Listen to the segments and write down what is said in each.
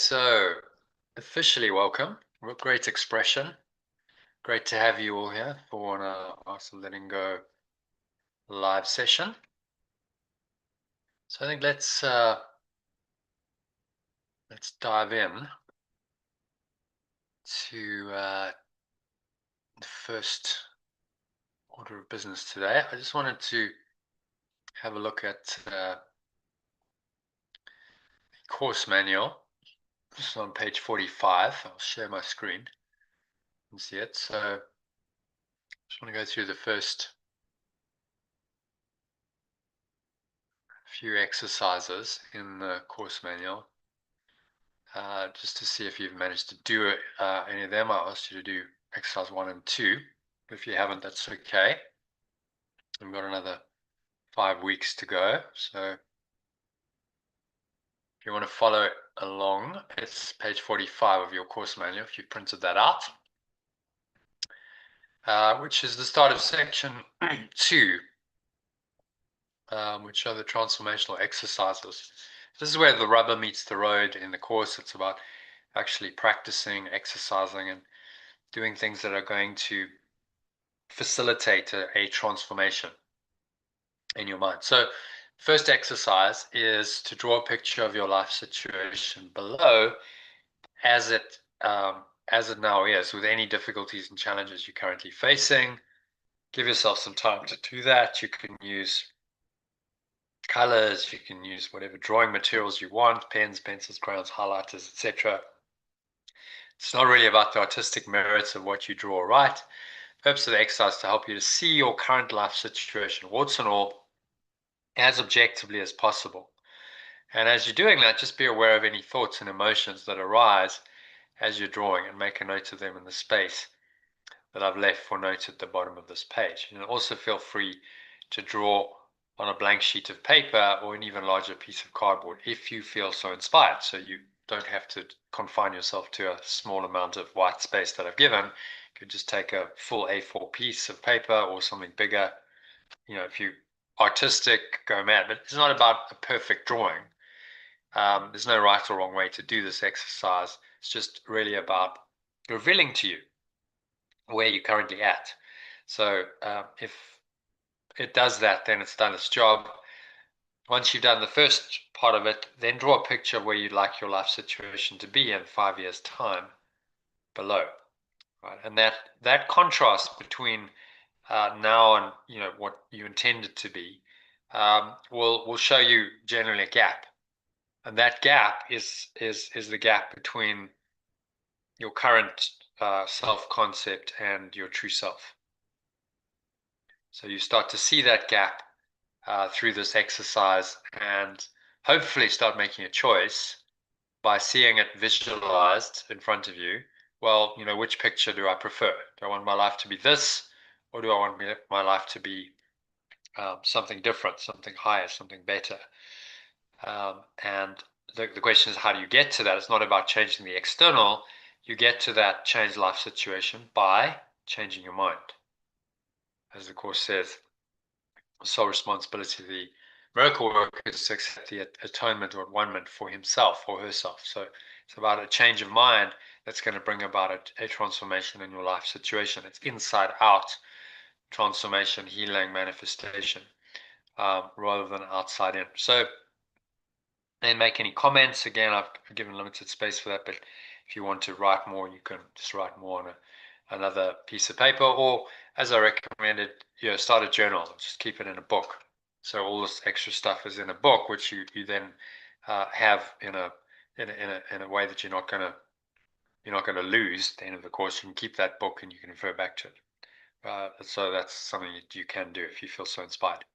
So officially welcome. Great expression. Great to have you all here for an Awesome Letting Go live session. So I think let's dive in to the first order of business today. I just wanted to have a look at the course manual. This is on page 45. I'll share my screen and see it. So just want to go through the first few exercises in the course manual. Just to see if you've managed to do any of them. I asked you to do exercise 1 and 2. If you haven't, that's okay. We've got another 5 weeks to go. So if you want to follow along, it's page 45 of your course manual if you printed that out, which is the start of section 2, which are the transformational exercises. This is where the rubber meets the road in the course. It's about actually practicing, exercising, and doing things that are going to facilitate a transformation in your mind. So first exercise is to draw a picture of your life situation below as it now is, with any difficulties and challenges you're currently facing. Give yourself some time to do that. You can use colors, you can use whatever drawing materials you want, pens, pencils, crayons, highlighters, etc. It's not really about the artistic merits of what you draw, right? The purpose of the exercise is to help you to see your current life situation, warts and all, as objectively as possible. And as you're doing that, just be aware of any thoughts and emotions that arise as you're drawing, and make a note of them in the space that I've left for notes at the bottom of this page. And also feel free to draw on a blank sheet of paper or an even larger piece of cardboard if you feel so inspired. So you don't have to confine yourself to a small amount of white space that I've given. You could just take a full A4 piece of paper or something bigger. You know, if you artistic, go mad. But it's not about a perfect drawing. There's no right or wrong way to do this exercise. It's just really about revealing to you where you're currently at. So if it does that, then it's done its job. Once you've done the first part of it, then draw a picture of where you'd like your life situation to be in 5 years' time below. Right? And that contrast between now and what you intended to be will show you generally a gap. And that gap is the gap between your current self-concept and your true self. So you start to see that gap through this exercise, and hopefully start making a choice by seeing it visualized in front of you. Well, which picture do I prefer? Do I want my life to be this, or do I want my life to be something different, something higher, something better? And the question is, how do you get to that? It's not about changing the external. You get to that changed life situation by changing your mind. As the Course says, the sole responsibility of the miracle worker is to accept the atonement or one-ment for himself or herself. So it's about a change of mind that's going to bring about a transformation in your life situation. It's inside out transformation, healing, manifestation, rather than outside in. So then make any comments. Again, I've given limited space for that, but if you want to write more, you can just write more on another piece of paper, or as I recommended, start a journal. Just keep it in a book. So all this extra stuff is in a book, which you then have in a way that you're not going to lose at the end of the course. You can keep that book and you can refer back to it. So that's something that you can do if you feel so inspired.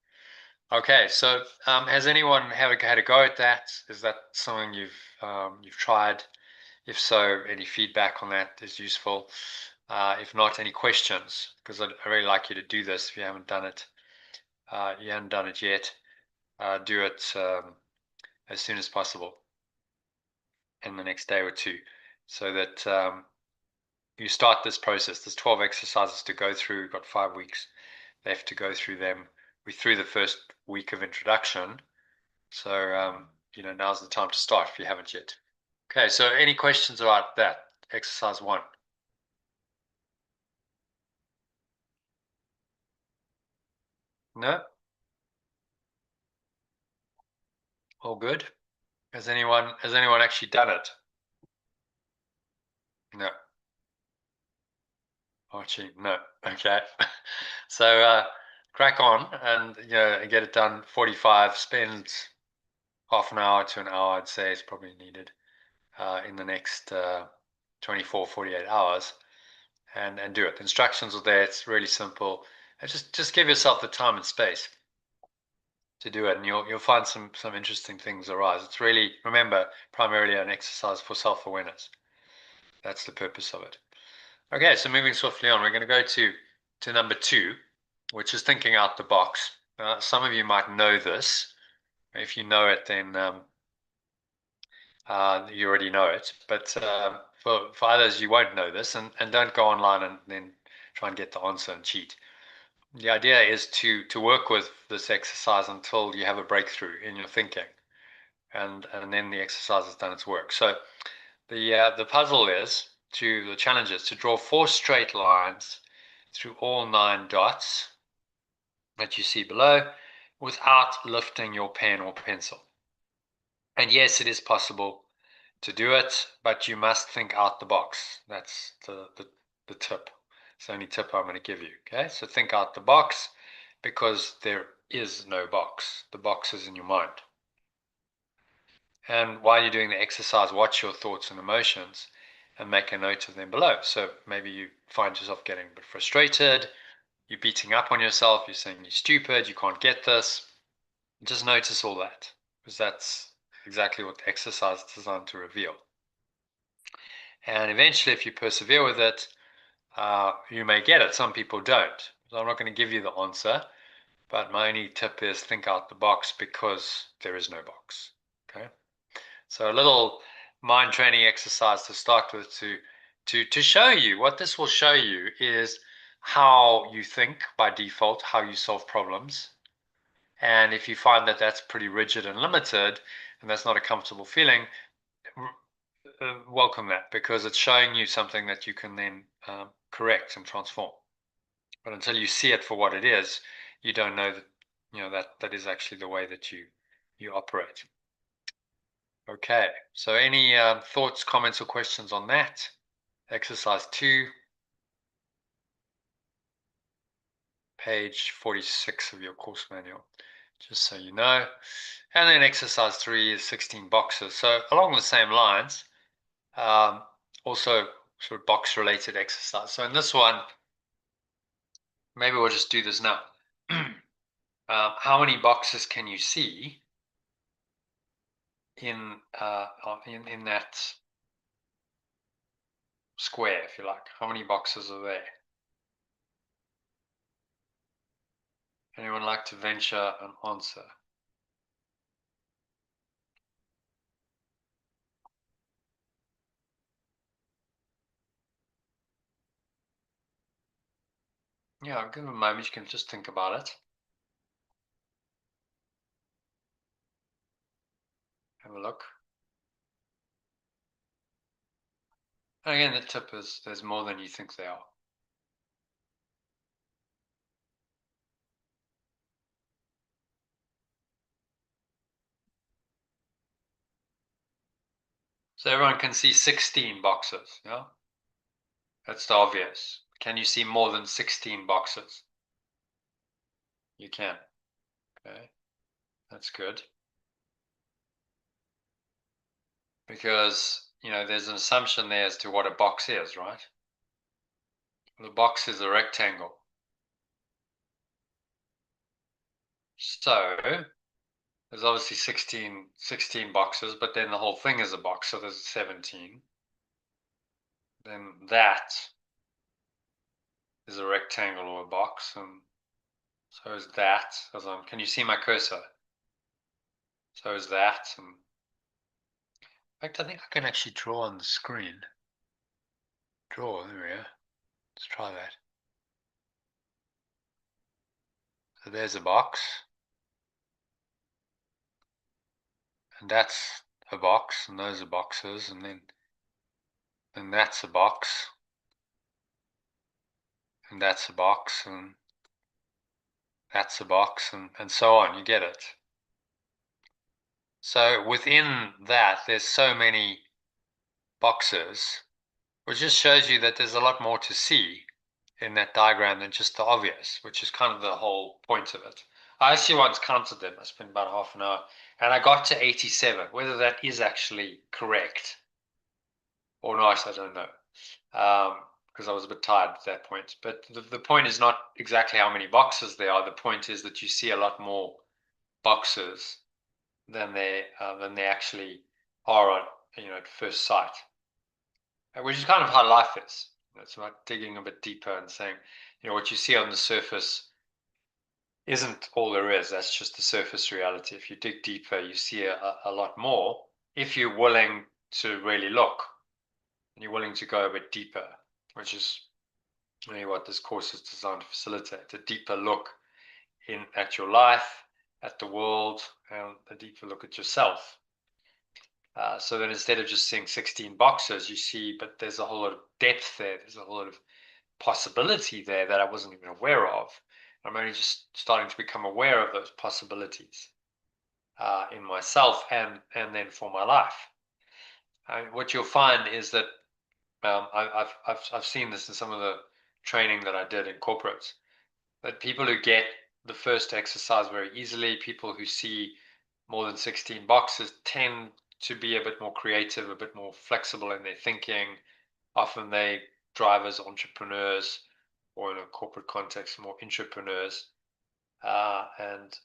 Okay, so has anyone had a go at that? Is that something you've tried? If so, any feedback on that is useful. If not, any questions? Because I'd really like you to do this if you haven't done it. You haven't done it yet. Do it as soon as possible in the next day or two, so that you start this process. There's 12 exercises to go through. We've got 5 weeks left to go through them. We're through the first week of introduction. So, now's the time to start if you haven't yet. Okay, so any questions about that? Exercise 1. No? All good? Has anyone actually done it? No. Archie, no. Okay. So crack on and get it done. 45, spend half an hour to an hour, I'd say is probably needed in the next 24, 48 hours and do it. The instructions are there. It's really simple. And just give yourself the time and space to do it, and you'll find some interesting things arise. It's really, remember, primarily an exercise for self-awareness. That's the purpose of it. Okay, so moving swiftly on, we're going to go to number 2, which is thinking out the box. Some of you might know this. If you know it, then you already know it. But for others, you won't know this, and don't go online and then try and get the answer and cheat. The idea is to work with this exercise until you have a breakthrough in your thinking, and then the exercise has done its work. So the puzzle is the challenge is to draw 4 straight lines through all 9 dots that you see below without lifting your pen or pencil. And yes, it is possible to do it, but you must think out the box. That's the tip. It's the only tip I'm going to give you. Okay, so think out the box because there is no box. The box is in your mind. And while you're doing the exercise, watch your thoughts and emotions and make a note of them below. So maybe you find yourself getting a bit frustrated, you're beating up on yourself, you're saying you're stupid, you can't get this. Just notice all that, because that's exactly what the exercise is designed to reveal. And eventually, if you persevere with it, you may get it. Some people don't. So I'm not going to give you the answer, but my only tip is think out the box because there is no box. Okay. So a little mind training exercise to start with to show you what this will show you is how you think by default, how you solve problems. And if you find that that's pretty rigid and limited, and that's not a comfortable feeling, welcome that because it's showing you something that you can then correct and transform. But until you see it for what it is, you don't know that is actually the way that you operate. Okay, so any thoughts, comments, or questions on that? Exercise 2, page 46 of your course manual, just so you know. And then exercise 3 is 16 boxes. So along the same lines, also sort of box related exercise. So in this one, maybe we'll just do this now. How many boxes can you see in that square, if you like? How many boxes are there? Anyone like to venture an answer? Yeah, give them a moment. You can just think about it. Have a look. And again, the tip is there's more than you think there are. So everyone can see 16 boxes, yeah? That's the obvious. Can you see more than 16 boxes? You can. Okay, that's good. Because, there's an assumption there as to what a box is, right? The box is a rectangle. So there's obviously 16 boxes, but then the whole thing is a box, so there's 17. Then that is a rectangle or a box, and so is that. Can you see my cursor? So is that. And in fact, I think I can actually draw on the screen. Draw, there we go. Let's try that. So there's a box. And that's a box, and those are boxes, and then that's a box, and that's a box, and that's a box, and so on. You get it. So within that, there's so many boxes, which just shows you that there's a lot more to see in that diagram than just the obvious, which is kind of the whole point of it. I actually once counted them. I spent about half an hour, and I got to 87. Whether that is actually correct or not, I don't know, because I was a bit tired at that point. But the point is not exactly how many boxes there are. The point is that you see a lot more boxes than they actually are on, at first sight, which is kind of how life is. It's about digging a bit deeper and saying, what you see on the surface isn't all there is. That's just the surface reality. If you dig deeper, you see a lot more if you're willing to really look and you're willing to go a bit deeper, which is really what this course is designed to facilitate, a deeper look at your life, at the world, and a deeper look at yourself. So that instead of just seeing 16 boxes, you see, but there's a whole lot of depth there. There's a whole lot of possibility there that I wasn't even aware of. I'm only just starting to become aware of those possibilities in myself and then for my life. What you'll find is that I've seen this in some of the training that I did in corporates, that people who get the first exercise very easily, people who see more than 16 boxes, tend to be a bit more creative, a bit more flexible in their thinking. Often they drivers, entrepreneurs, or in a corporate context, more entrepreneurs, and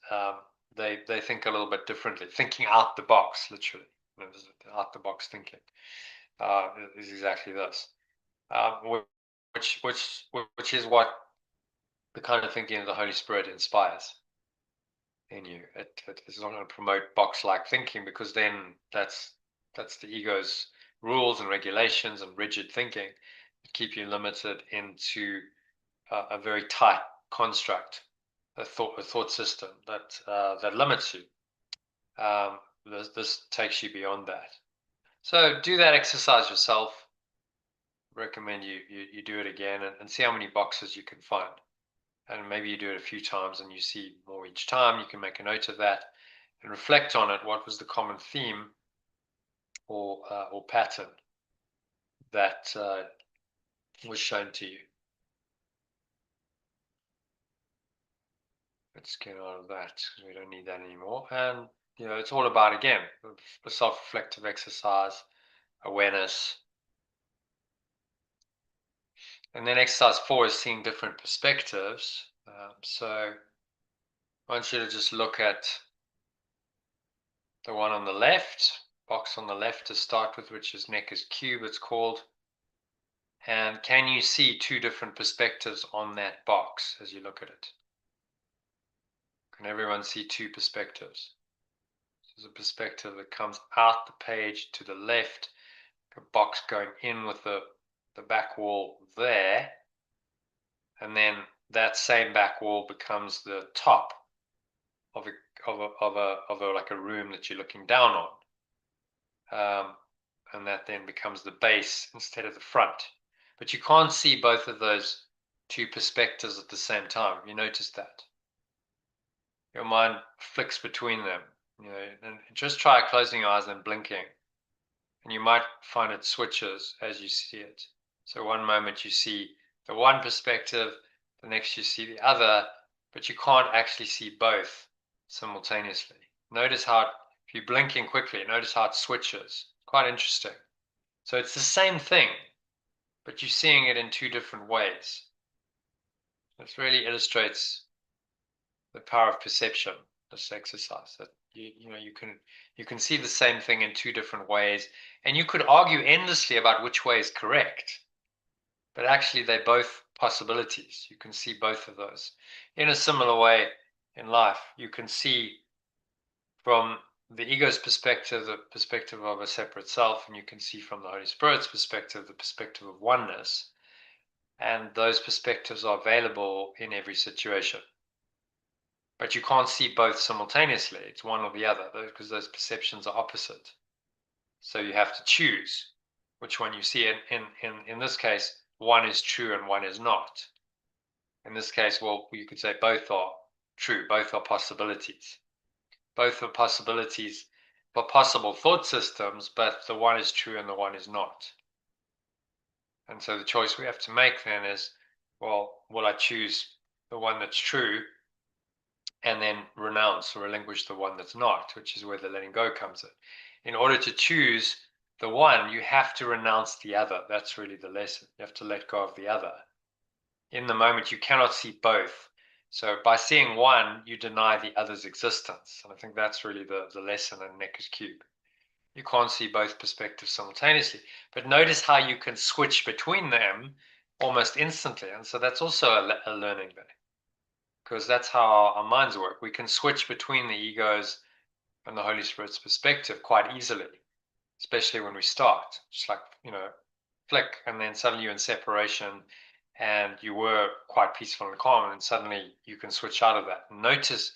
they think a little bit differently, thinking out the box, literally. Out the box thinking is exactly this, which is what the kind of thinking of the Holy Spirit inspires in you. It's not going to promote box-like thinking, because then that's the ego's rules and regulations and rigid thinking that keep you limited into a very tight construct, a thought system that limits you. This takes you beyond that. So do that exercise yourself. Recommend you do it again and see how many boxes you can find. And maybe you do it a few times and you see more each time. You can make a note of that and reflect on it. What was the common theme or pattern that was shown to you? Let's get out of that, because we don't need that anymore. And it's all about, again, the self-reflective exercise, awareness. And then exercise 4 is seeing different perspectives. So I want you to just look at the one on the left, box on the left to start with, which is neck is cube, it's called. And can you see two different perspectives on that box as you look at it? Can everyone see two perspectives? There's a perspective that comes out the page to the left, a box going in with the back wall there, and then that same back wall becomes the top of a like a room that you're looking down on, and that then becomes the base instead of the front. But you can't see both of those two perspectives at the same time. You notice that your mind flicks between them, and just try closing your eyes and blinking, and you might find it switches as you see it. So one moment you see the one perspective, the next you see the other, but you can't actually see both simultaneously. Notice how, if you're blinking quickly, notice how it switches. Quite interesting. So it's the same thing, but you're seeing it in two different ways. This really illustrates the power of perception, this exercise, that you can see the same thing in two different ways, and you could argue endlessly about which way is correct, but actually they're both possibilities. You can see both of those. In a similar way in life, you can see from the ego's perspective, the perspective of a separate self, and you can see from the Holy Spirit's perspective, the perspective of oneness, and those perspectives are available in every situation. But you can't see both simultaneously. It's one or the other, because those perceptions are opposite. So you have to choose which one you see. In this case, one is true and one is not. In this case, well, you could say both are true, both are possibilities. Both are possibilities for possible thought systems, but the one is true and the one is not. And so the choice we have to make then is, well, will I choose the one that's true and then renounce or relinquish the one that's not, which is where the letting go comes in. In order to choose the one, you have to renounce the other. That's really the lesson. You have to let go of the other. In the moment, you cannot see both. So by seeing one, you deny the other's existence. And I think that's really the lesson in Necker's Cube. You can't see both perspectives simultaneously. But notice how you can switch between them almost instantly. And so that's also a learning there, because that's how our minds work. We can switch between the ego's and the Holy Spirit's perspective quite easily, especially when we start. Just like, flick, and then suddenly you're in separation and you were quite peaceful and calm, and suddenly you can switch out of that. Notice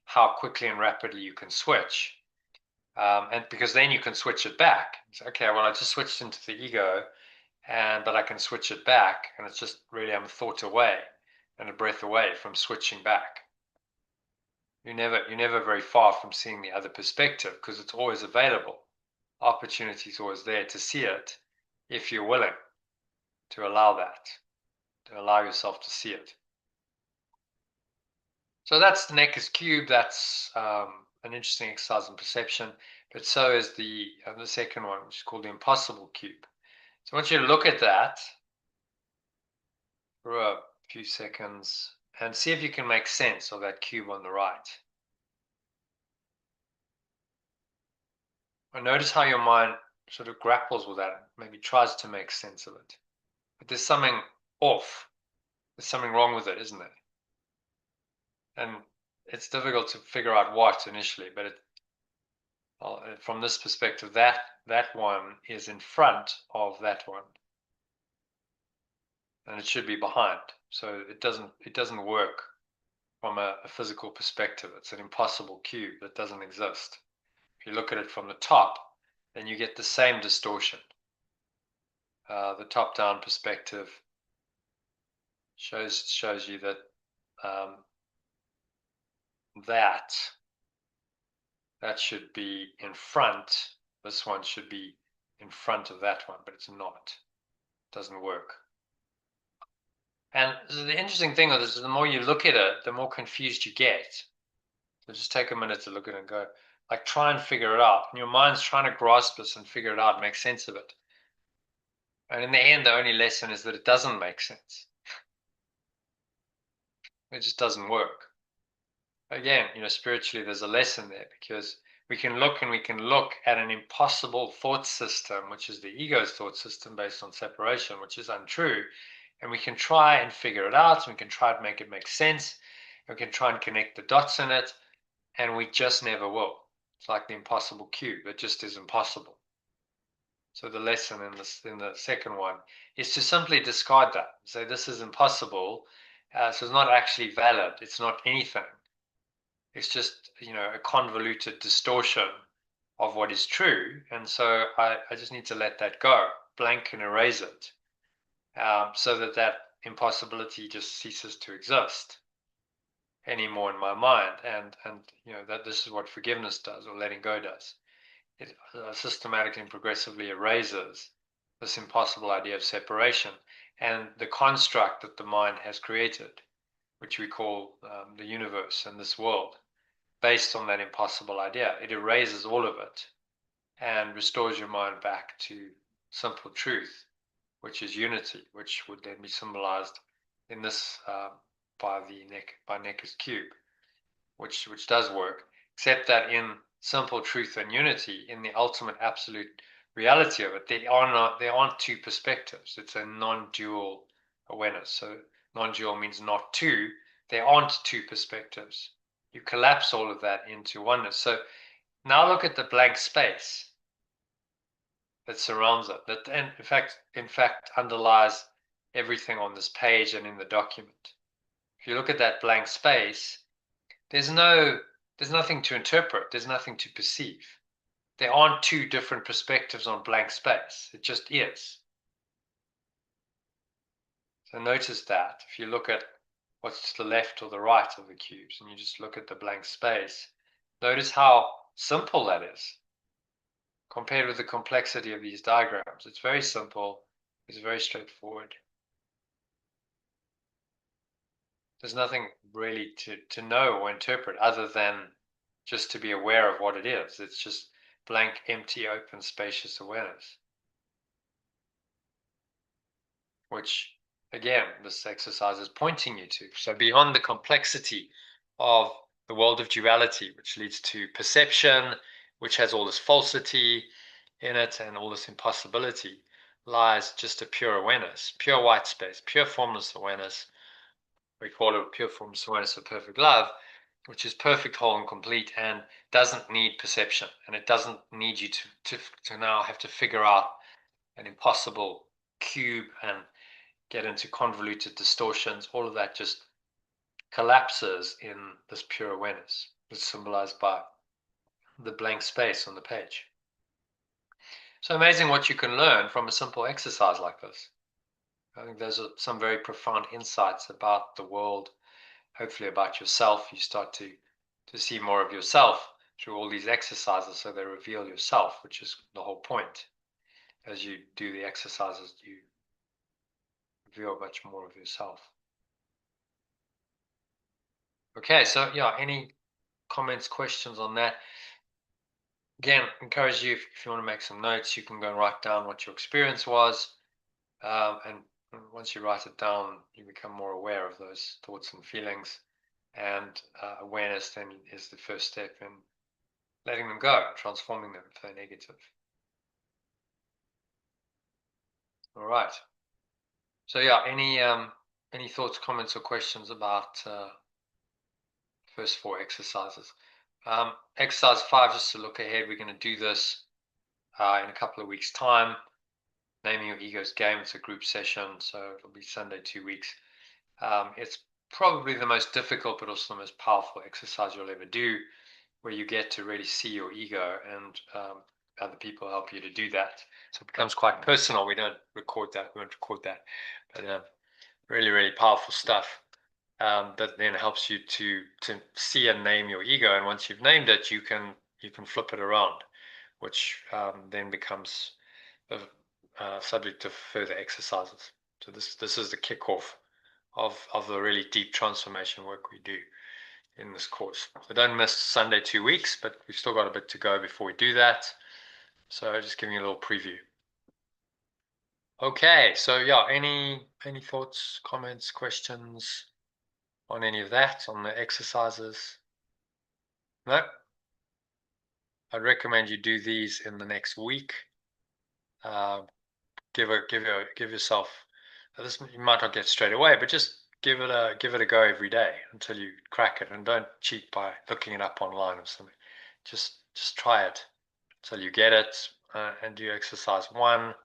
how quickly and rapidly you can switch. And because then you can switch it back. So, okay, well, I just switched into the ego, but I can switch it back, and it's just really I'm a thought away and a breath away from switching back. You're never very far from seeing the other perspective, because it's always available. Opportunity is always there to see it, if you're willing to allow that, to allow yourself to see it. So that's the Necker's Cube. That's an interesting exercise in perception, but so is the second one, which is called the Impossible Cube. So I want you to look at that for a few seconds and see if you can make sense of that cube on the right. And notice how your mind sort of grapples with that, maybe tries to make sense of it. But there's something off. There's something wrong with it, isn't there? And it's difficult to figure out what initially, but from this perspective, that one is in front of that one, and it should be behind. So it doesn't work from a physical perspective. It's an impossible cube that doesn't exist. If you look at it from the top, then you get the same distortion. The top-down perspective shows you that that should be in front. This one should be in front of that one, but it's not. It doesn't work. And the interesting thing with this is the more you look at it, the more confused you get. So just take a minute to look at it and go, like, try and figure it out. And your mind's trying to grasp this and figure it out, make sense of it. And in the end, the only lesson is that it doesn't make sense. It just doesn't work. Again, spiritually, there's a lesson there, because we can look at an impossible thought system, which is the ego's thought system based on separation, which is untrue. And we can try and figure it out, and we can try to make it make sense. And we can try and connect the dots in it, and we just never will. It's like the impossible cube. It just is impossible. So the lesson in the second one is to simply discard that. Say, this is impossible. So it's not actually valid. It's not anything. It's just, a convoluted distortion of what is true. And so I just need to let that go, blank and erase it, so that impossibility just ceases to exist anymore in my mind. And that this is what forgiveness does, or letting go does. It systematically and progressively erases this impossible idea of separation and the construct that the mind has created, which we call the universe and this world, based on that impossible idea. It erases all of it and restores your mind back to simple truth, which is unity, which would then be symbolized in this by Necker's Cube, which does work, except that in simple truth and unity, in the ultimate absolute reality of it, there aren't two perspectives. It's a non-dual awareness. So non-dual means not two. There aren't two perspectives. You collapse all of that into oneness. So now look at the blank space that surrounds it, that in fact underlies everything on this page and in the document. If you look at that blank space, there's nothing to interpret, there's nothing to perceive. there aren't two different perspectives on blank space. It just is. So notice that if you look at what's to the left or the right of the cubes and you just look at the blank space, notice how simple that is compared with the complexity of these diagrams. It's very simple. It's very straightforward. There's nothing really to know or interpret other than just to be aware of what it is. It's just blank, empty, open, spacious awareness, which again, this exercise is pointing you to. So beyond the complexity of the world of duality, which leads to perception, which has all this falsity in it and all this impossibility, lies just a pure awareness, pure white space, pure formless awareness. We call it pure formless awareness of perfect love, which is perfect, whole, and complete, and doesn't need perception, and it doesn't need you to now have to figure out an impossible cube and get into convoluted distortions. All of that just collapses in this pure awareness. It's symbolized by the blank space on the page. So amazing what you can learn from a simple exercise like this. I think those are some very profound insights about the world, hopefully about yourself. You start to see more of yourself through all these exercises, so they reveal yourself, which is the whole point. As you do the exercises, you reveal much more of yourself. Okay, so yeah, any comments, questions on that? Again, encourage you, if you want to make some notes, you can go and write down what your experience was. And once you write it down, you become more aware of those thoughts and feelings. And awareness then is the first step in letting them go, transforming them if they're negative. All right. So yeah, any thoughts, comments, or questions about first 4 exercises? Exercise 5, just to look ahead, we're going to do this in a couple of weeks' time. Naming Your Ego's Game. It's a group session, so it'll be Sunday, 2 weeks. It's probably the most difficult, but also the most powerful exercise you'll ever do, where you get to really see your ego, and other people help you to do that. So it becomes quite personal. We won't record that, but really, really powerful stuff. That then helps you to see and name your ego, and once you've named it, you can flip it around, which then becomes a subject of further exercises. So this is the kickoff of the really deep transformation work we do in this course. So don't miss Sunday, 2 weeks, but we've still got a bit to go before we do that. So just giving you a little preview. Okay, so yeah, any thoughts, comments, questions on any of that, on the exercises? No? I'd recommend you do these in the next week. Give yourself this. You might not get straight away, but just give it a go every day until you crack it, and don't cheat by looking it up online or something. Just try it until you get it, and do exercise 1.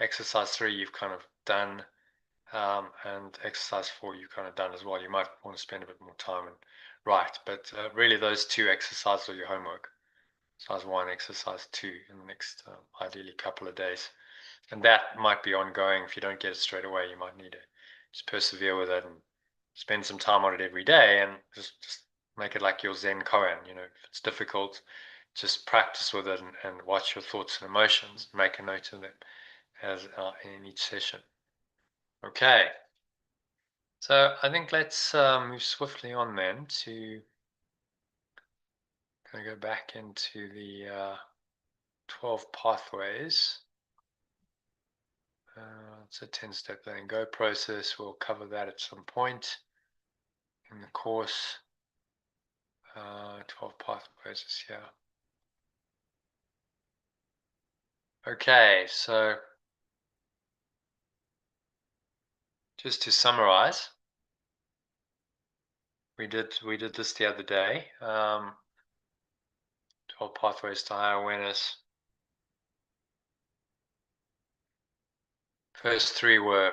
Exercise 3 you've kind of done, and exercise 4 you've kind of done as well. You might want to spend a bit more time and write, but really those 2 exercises are your homework. Exercise 1, exercise 2 in the next ideally couple of days. And that might be ongoing. If you don't get it straight away, you might need to just persevere with it and spend some time on it every day, and just make it like your Zen koan. If it's difficult, just practice with it and watch your thoughts and emotions. Make a note of them as in each session. Okay. So I think let's move swiftly on then to go back into the 12 pathways. It's a 10-step letting go process. We'll cover that at some point in the course. 12 pathways is here. Okay, so just to summarize, we did this the other day. 12 pathways to higher awareness. First 3 were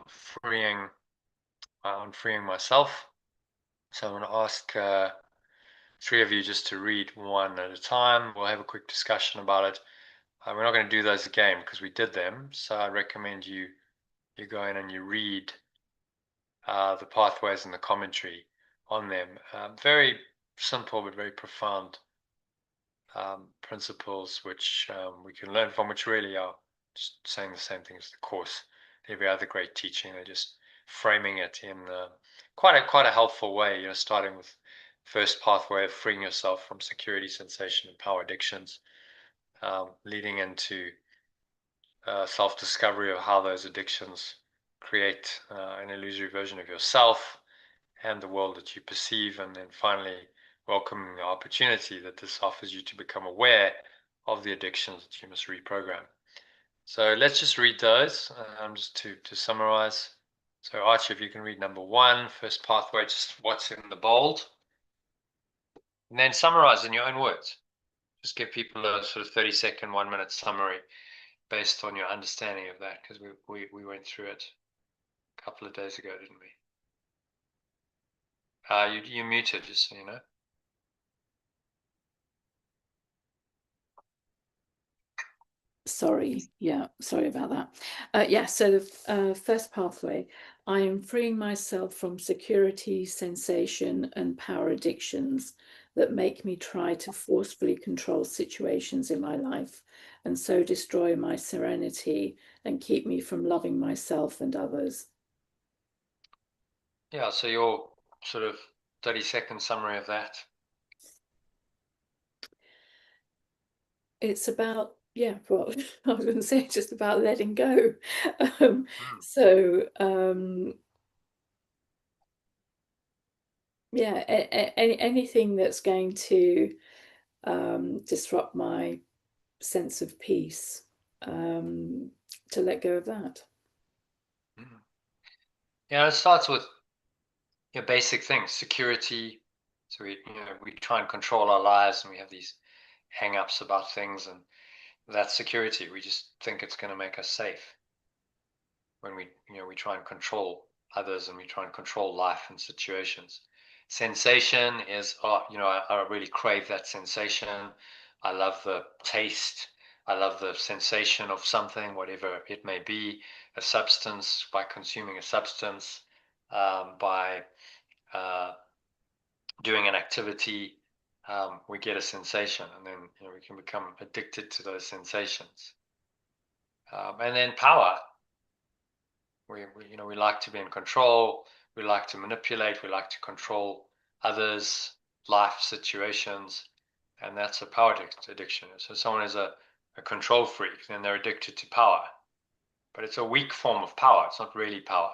freeing myself. So I'm going to ask three of you just to read one at a time. We'll have a quick discussion about it. We're not going to do those again because we did them. So I recommend you go in and you read the pathways and the commentary on them. Very simple but very profound principles which we can learn from, which really are just saying the same thing as the Course, every other great teaching. They're just framing it in quite a helpful way. Starting with first pathway of freeing yourself from security, sensation, and power addictions, leading into self-discovery of how those addictions create an illusory version of yourself and the world that you perceive, and then finally welcoming the opportunity that this offers you to become aware of the addictions that you must reprogram. So let's just read those, just to summarize. So Archie, if you can read number 1, first pathway, just what's in the bold, and then summarize in your own words. Just give people a sort of 30-second, 1-minute summary based on your understanding of that, because we went through it a couple of days ago, didn't we? You muted, just so you know. Sorry about that. Yeah, so the first pathway, I am freeing myself from security, sensation, and power addictions that make me try to forcefully control situations in my life and so destroy my serenity and keep me from loving myself and others. Yeah, so your sort of 30-second summary of that. It's about, well, I was going to say just about letting go. Um, so, yeah, anything that's going to disrupt my sense of peace, to let go of that. Yeah, it starts with your basic things, security. So we try and control our lives, and we have these hang-ups about things, and that's security. We just think it's going to make us safe when we try and control others and we try and control life and situations. Sensation is, I really crave that sensation. I love the taste. I love the sensation of something, whatever it may be, a substance, by consuming a substance, by doing an activity, we get a sensation, and then we can become addicted to those sensations. And then power. We like to be in control. We like to manipulate. We like to control others, life situations, and that's a power addiction. So someone is a control freak, then they're addicted to power. But it's a weak form of power. It's not really power.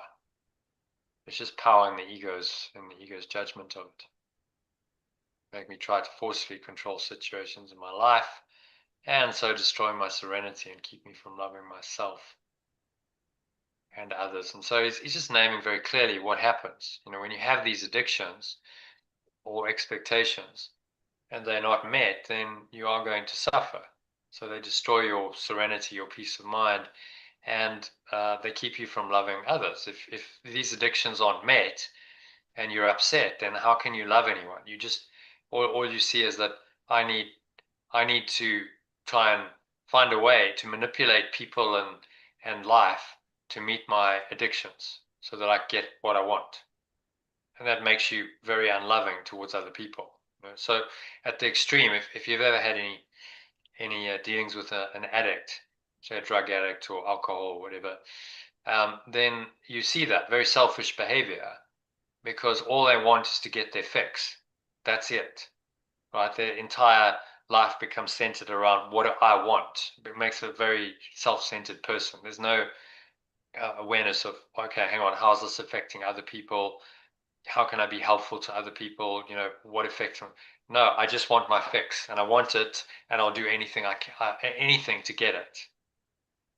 It's just power in the ego's judgment of it. Make me try to forcefully control situations in my life, and so destroy my serenity and keep me from loving myself and others. And so he's just naming very clearly what happens. When you have these addictions or expectations and they're not met, then you are going to suffer. So they destroy your serenity, your peace of mind, and they keep you from loving others. If these addictions aren't met and you're upset, then how can you love anyone? You just all you see is that I need to try and find a way to manipulate people and life to meet my addictions so that I get what I want. And that makes you very unloving towards other people. So at the extreme, if you've ever had any dealings with an addict, say a drug addict or alcohol or whatever, then you see that very selfish behavior, because all they want is to get their fix. That's it, right? Their entire life becomes centered around what I want. It makes a very self-centered person. There's no awareness of, okay, hang on, how's this affecting other people? How can I be helpful to other people? What effect? No, I just want my fix, and I want it, and I'll do anything anything to get it,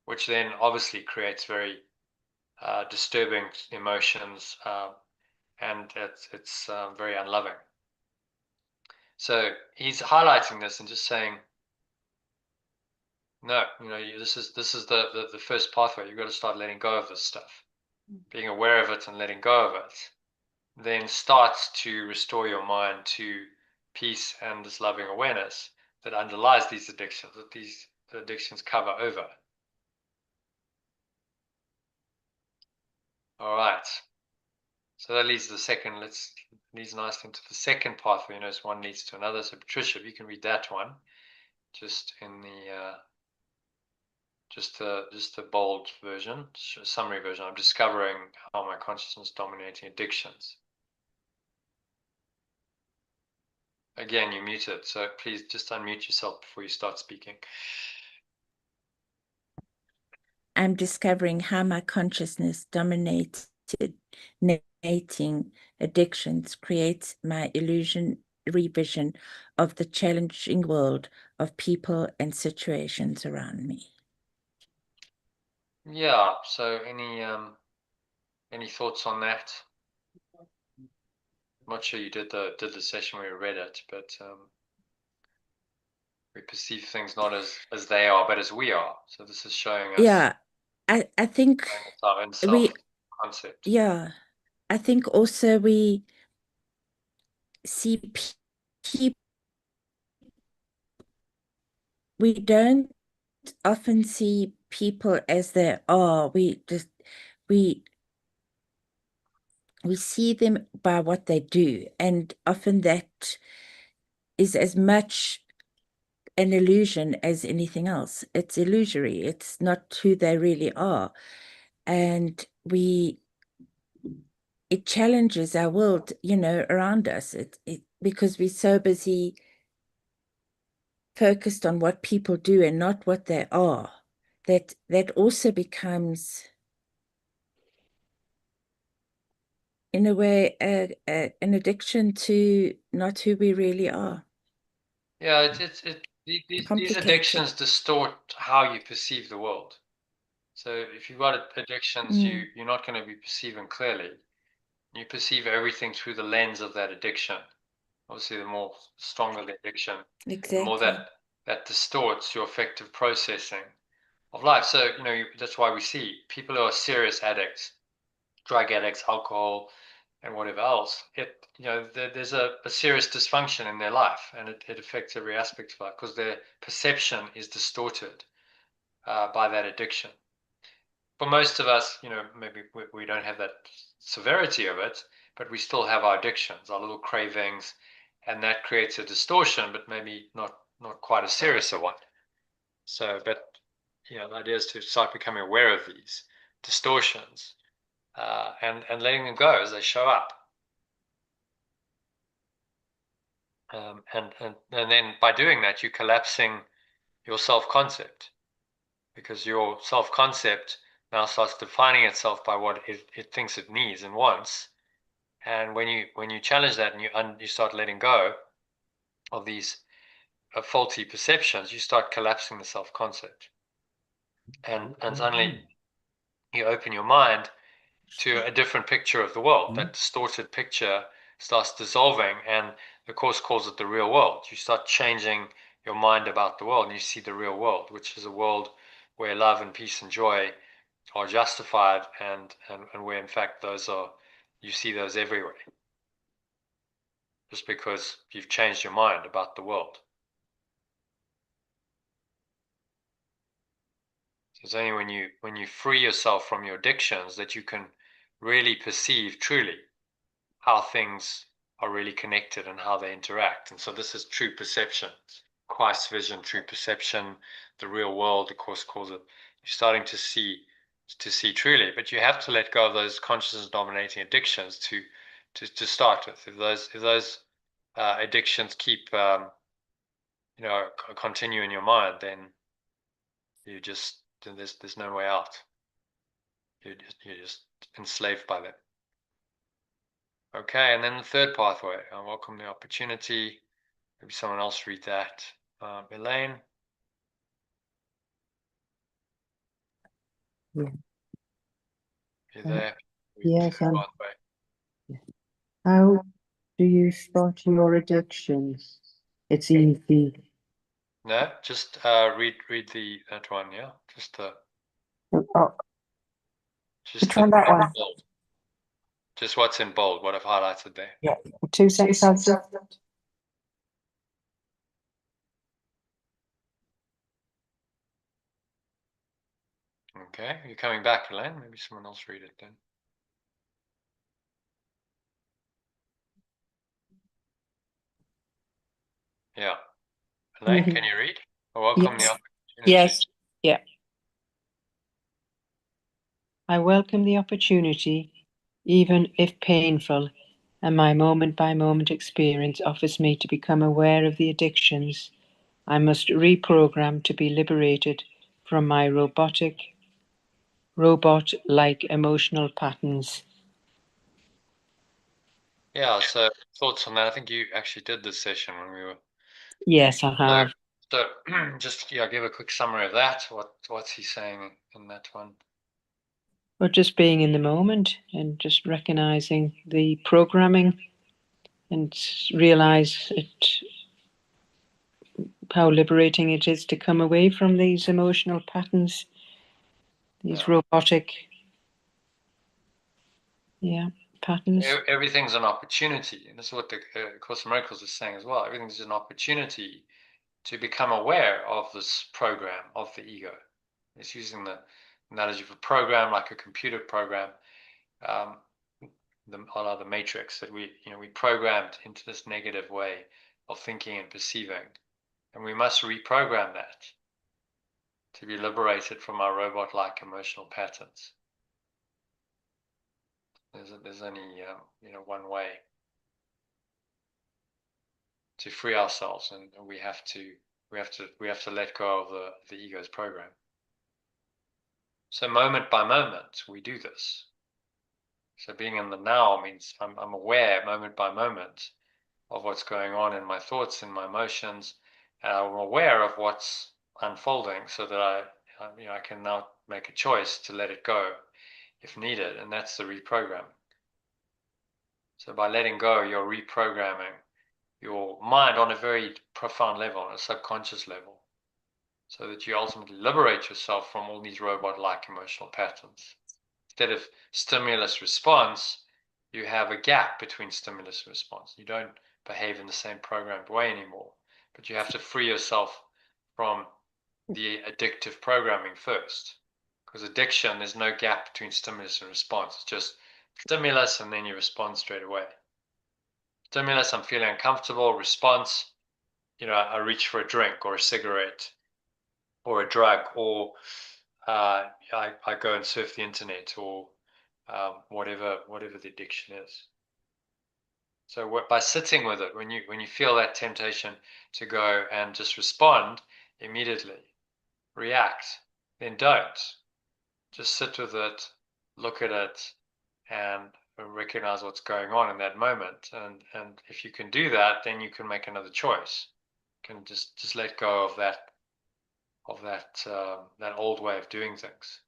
which then obviously creates very disturbing emotions, and it's very unloving. So he's highlighting this and just saying, no, this is the first pathway. You've got to start letting go of this stuff, being aware of it and letting go of it. Then starts to restore your mind to peace and this loving awareness that underlies these addictions, that these addictions cover over. All right. So that leads to the second, leads nicely into the second pathway. You notice one leads to another. So Patricia, if you can read that one, just in the just the bold version, summary version. I'm discovering how my consciousness dominating addictions. Again, you're muted, so please just unmute yourself before you start speaking. I'm discovering how my consciousness dominating addictions creates my illusionary vision of the challenging world of people and situations around me. Yeah, so any thoughts on that? I'm not sure you did the session where we read it, but we perceive things not as they are, but as we are. So this is showing us, yeah, I think our own self-concept. Yeah, I think also we see people, we don't often see people as they are. We see them by what they do, and often that is as much an illusion as anything else. It's illusory. It's not who they really are. And it challenges our world, around us. Because we're so busy focused on what people do and not what they are, that also becomes, in a way, an addiction to not who we really are. Yeah, these addictions distort how you perceive the world. So if you've got addictions, you're not going to be perceiving clearly. You perceive everything through the lens of that addiction. Obviously, the more stronger the addiction, the more that distorts your effective processing of life. So, that's why we see people who are serious addicts, drug addicts, alcohol, and whatever else. There's a serious dysfunction in their life, and it affects every aspect of life because their perception is distorted by that addiction. For most of us, maybe we don't have that severity of it, but we still have our addictions, our little cravings, and that creates a distortion, but maybe not quite as serious a one. So, but the idea is to start becoming aware of these distortions and letting them go as they show up. And then by doing that, you're collapsing your self-concept, because your self-concept now starts defining itself by what it thinks it needs and wants. And when you challenge that and you start letting go of these faulty perceptions, you start collapsing the self-concept. And suddenly you open your mind to a different picture of the world. That distorted picture starts dissolving, and the Course calls it the real world. You start changing your mind about the world, and you see the real world, which is a world where love and peace and joy are justified, and where in fact you see those everywhere, just because you've changed your mind about the world. So it's only when you free yourself from your addictions that you can really perceive truly how things are really connected and how they interact. And so this is true perception, Christ's vision, true perception, the real world, the Course calls it. You're starting to see truly, but you have to let go of those consciousness dominating addictions to start with. If those addictions keep continue in your mind, then there's no way out. You're just enslaved by them. Okay, and then the third pathway. I welcome the opportunity. Maybe someone else read that. Elaine? Yeah. You there? Yes. How do you spot your addictions? It's easy. No, just read that one, yeah? Just try that one. Bold. Just what's in bold, what I've highlighted there. Yeah, 2 sentences. Okay, you're coming back, Elaine. Maybe someone else read it then. Yeah. Elaine, Mhm. can you read? I welcome the Yes. opportunity. Yes. Yeah. I welcome the opportunity, even if painful, and my moment-by-moment experience offers me to become aware of the addictions I must reprogram to be liberated from my robot-like emotional patterns. Yeah, so thoughts on that? I think you actually did this session when we were. Yes, I have. So just give a quick summary of that. What's he saying in that one? But just being in the moment and just recognizing the programming and realize how liberating it is to come away from these emotional patterns, these robotic patterns. Everything's an opportunity, and this is what the Course of Miracles is saying as well. Everything's an opportunity to become aware of this program of the ego. It's using the analogy of a program, like a computer program, the matrix that we programmed into this negative way of thinking and perceiving, and we must reprogram that to be liberated from our robot-like emotional patterns. There's only one way to free ourselves, and we have to let go of the ego's program. So moment by moment we do this. So being in the now means I'm aware moment by moment of what's going on in my thoughts and my emotions, and I'm aware of what's unfolding, so that I can now make a choice to let it go if needed, and that's the reprogramming. So by letting go, you're reprogramming your mind on a very profound level, on a subconscious level, so that you ultimately liberate yourself from all these robot-like emotional patterns. Instead of stimulus response, you have a gap between stimulus and response. You don't behave in the same programmed way anymore, but you have to free yourself from the addictive programming first. Because addiction, there's no gap between stimulus and response. It's just stimulus and then you respond straight away. Stimulus, I'm feeling uncomfortable. Response, I reach for a drink or a cigarette or a drug, or I go and surf the internet, or whatever the addiction is. So by sitting with it, when you feel that temptation to go and just respond immediately, react, then don't. Just sit with it, look at it, and recognize what's going on in that moment. And if you can do that, then you can make another choice. You can just let go of that old way of doing things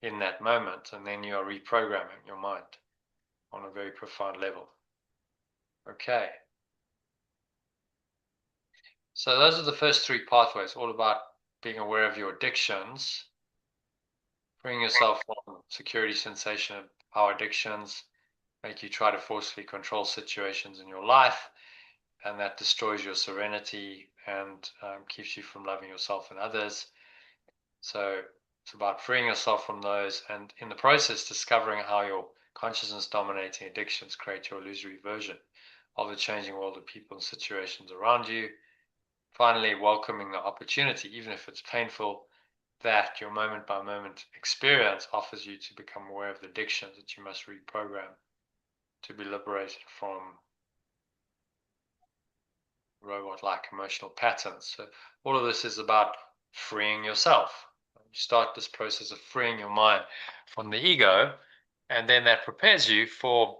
in that moment, and then you are reprogramming your mind on a very profound level. Okay. So those are the first three pathways, all about being aware of your addictions, freeing yourself from security, sensation, and power addictions, make you try to forcefully control situations in your life, and that destroys your serenity and keeps you from loving yourself and others. So it's about freeing yourself from those, and in the process, discovering how your consciousness dominating addictions create your illusory version of the changing world of people and situations around you. Finally, welcoming the opportunity, even if it's painful, that your moment by moment experience offers you to become aware of the addictions that you must reprogram to be liberated from robot-like emotional patterns. So all of this is about freeing yourself. You start this process of freeing your mind from the ego, and then that prepares you for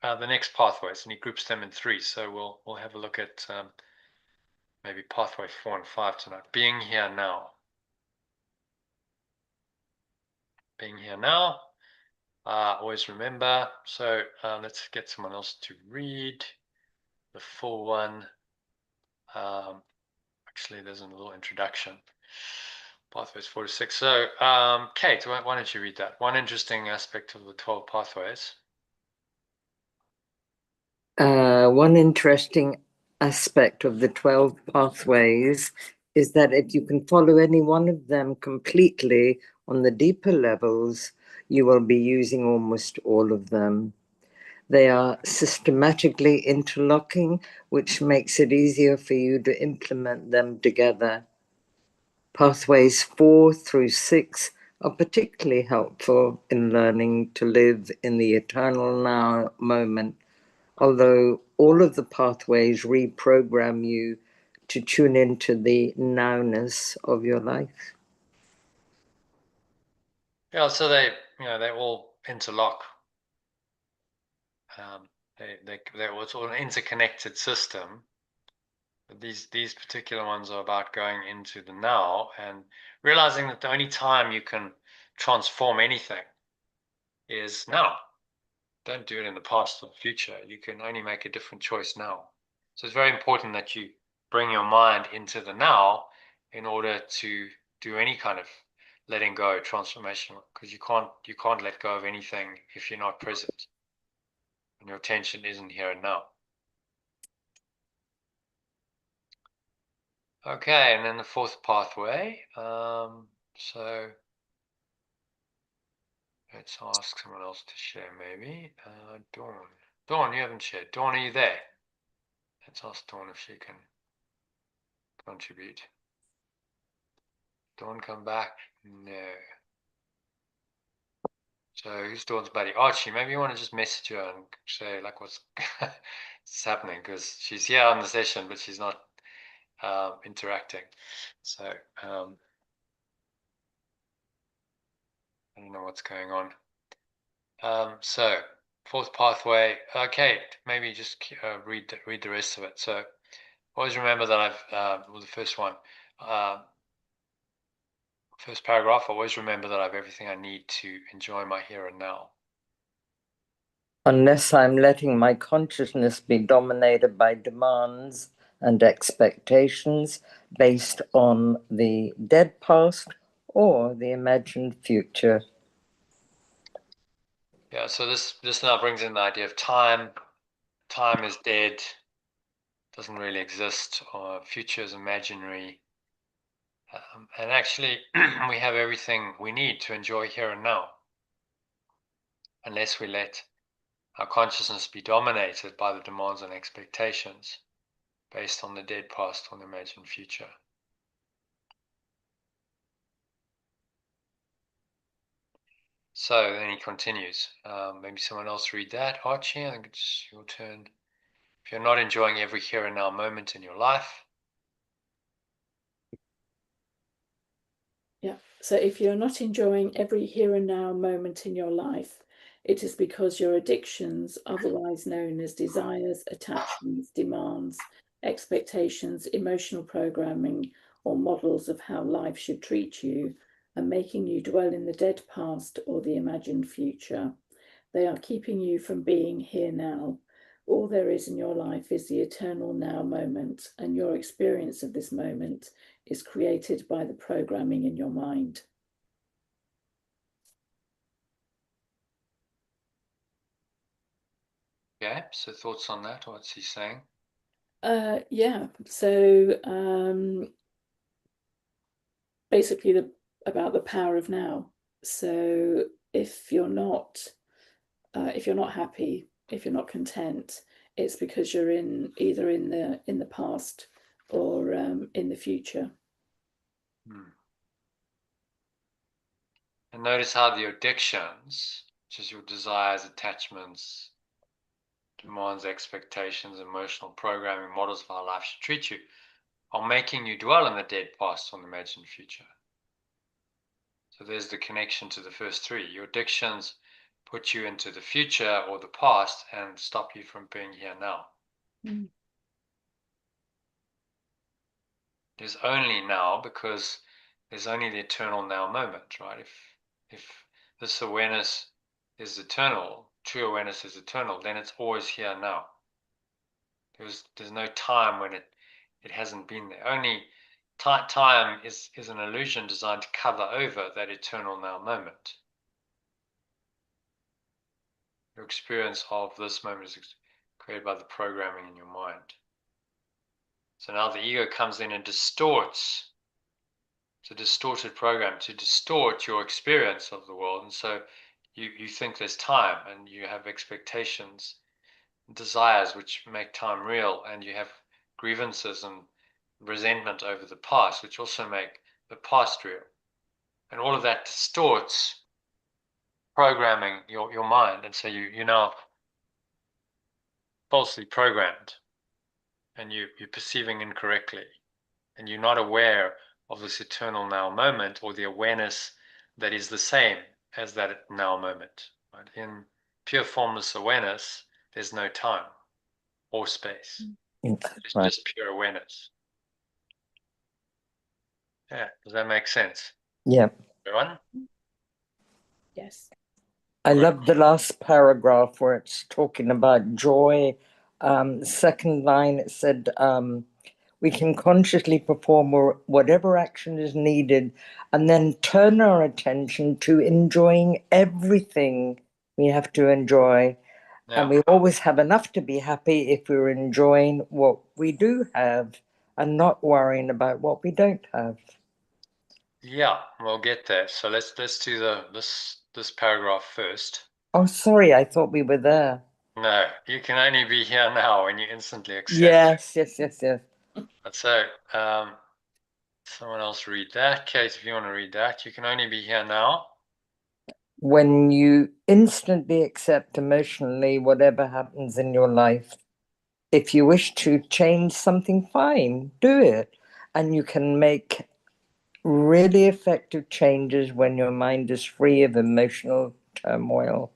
the next pathways, and he groups them in three. So we'll have a look at maybe pathway 4 and 5 tonight. Being here now. Being here now. Always remember. So let's get someone else to read the full one. Actually, there's a little introduction. Pathways 4 to 6. So, Kate, why don't you read that? One interesting aspect of the 12 pathways. One interesting aspect of the 12 pathways is that if you can follow any one of them completely on the deeper levels, you will be using almost all of them. They are systematically interlocking, which makes it easier for you to implement them together. Pathways 4 through 6 are particularly helpful in learning to live in the eternal now moment, although all of the pathways reprogram you to tune into the nowness of your life. Yeah, so they all interlock. It's all an interconnected system. But these particular ones are about going into the now and realizing that the only time you can transform anything is now. Don't do it in the past or the future. You can only make a different choice now. So it's very important that you bring your mind into the now in order to do any kind of letting go, transformation, because you can't let go of anything if you're not present and your attention isn't here and now. Okay, and then the fourth pathway. So let's ask someone else to share maybe. Dawn, you haven't shared. Dawn, are you there? Let's ask Dawn if she can contribute. Dawn, come back? No. So who's Dawn's buddy? Archie, maybe you want to just message her and say like what's happening, because she's here on the session, but she's not interacting. So I don't know what's going on. So fourth pathway. Okay, maybe just read the rest of it. So always remember that well, the first one, first paragraph. Always remember that I have everything I need to enjoy my here and now. Unless I'm letting my consciousness be dominated by demands and expectations based on the dead past or the imagined future. Yeah, so this now brings in the idea of time. Time is dead, doesn't really exist, or future is imaginary. And actually, we have everything we need to enjoy here and now, unless we let our consciousness be dominated by the demands and expectations based on the dead past or the imagined future. So then he continues. Maybe someone else read that. Archie, I think it's your turn. If you're not enjoying every here and now moment in your life. Yeah. So if you're not enjoying every here and now moment in your life, it is because your addictions, otherwise known as desires, attachments, demands, expectations, emotional programming, or models of how life should treat you, are making you dwell in the dead past or the imagined future. They are keeping you from being here now. All there is in your life is the eternal now moment, and your experience of this moment is created by the programming in your mind. Okay, so thoughts on that? What's he saying? Yeah, so basically about the power of now. So if you're not happy, if you're not content, it's because you're either in the past or in the future. And notice how the addictions, which is your desires, attachments, demands, expectations, emotional programming, models of how life should treat you, are making you dwell in the dead past or the imagined future. So there's the connection to the first three. Your addictions put you into the future or the past and stop you from being here now. There's only now because there's only the eternal now moment, right? If this awareness is eternal, true awareness is eternal, then it's always here now. There's no time when it hasn't been there. Only time is an illusion designed to cover over that eternal now moment. Your experience of this moment is created by the programming in your mind. So now the ego comes in and distorts. It's a distorted program to distort your experience of the world. And so you think there's time, and you have expectations, desires which make time real, and you have grievances and resentment over the past, which also make the past real. And all of that distorts programming your mind. And so you're now falsely programmed, and you're perceiving incorrectly, and you're not aware of this eternal now moment, or the awareness that is the same as that now moment. Right? In pure formless awareness, there's no time or space. It's Right. just pure awareness. Yeah, does that make sense? Yeah. Everyone? Yes. I Right. love the last paragraph where it's talking about joy. Second line, it said, we can consciously perform whatever action is needed and then turn our attention to enjoying everything we have to enjoy. Yeah. And we always have enough to be happy if we're enjoying what we do have and not worrying about what we don't have. Yeah, we'll get there. So let's do this paragraph first. Oh, sorry, I thought we were there. No, you can only be here now when you instantly accept. Yes. So someone else read that. Kate, if you want to read that, you can only be here now. When you instantly accept emotionally whatever happens in your life. If you wish to change something, fine, do it. And you can make really effective changes when your mind is free of emotional turmoil.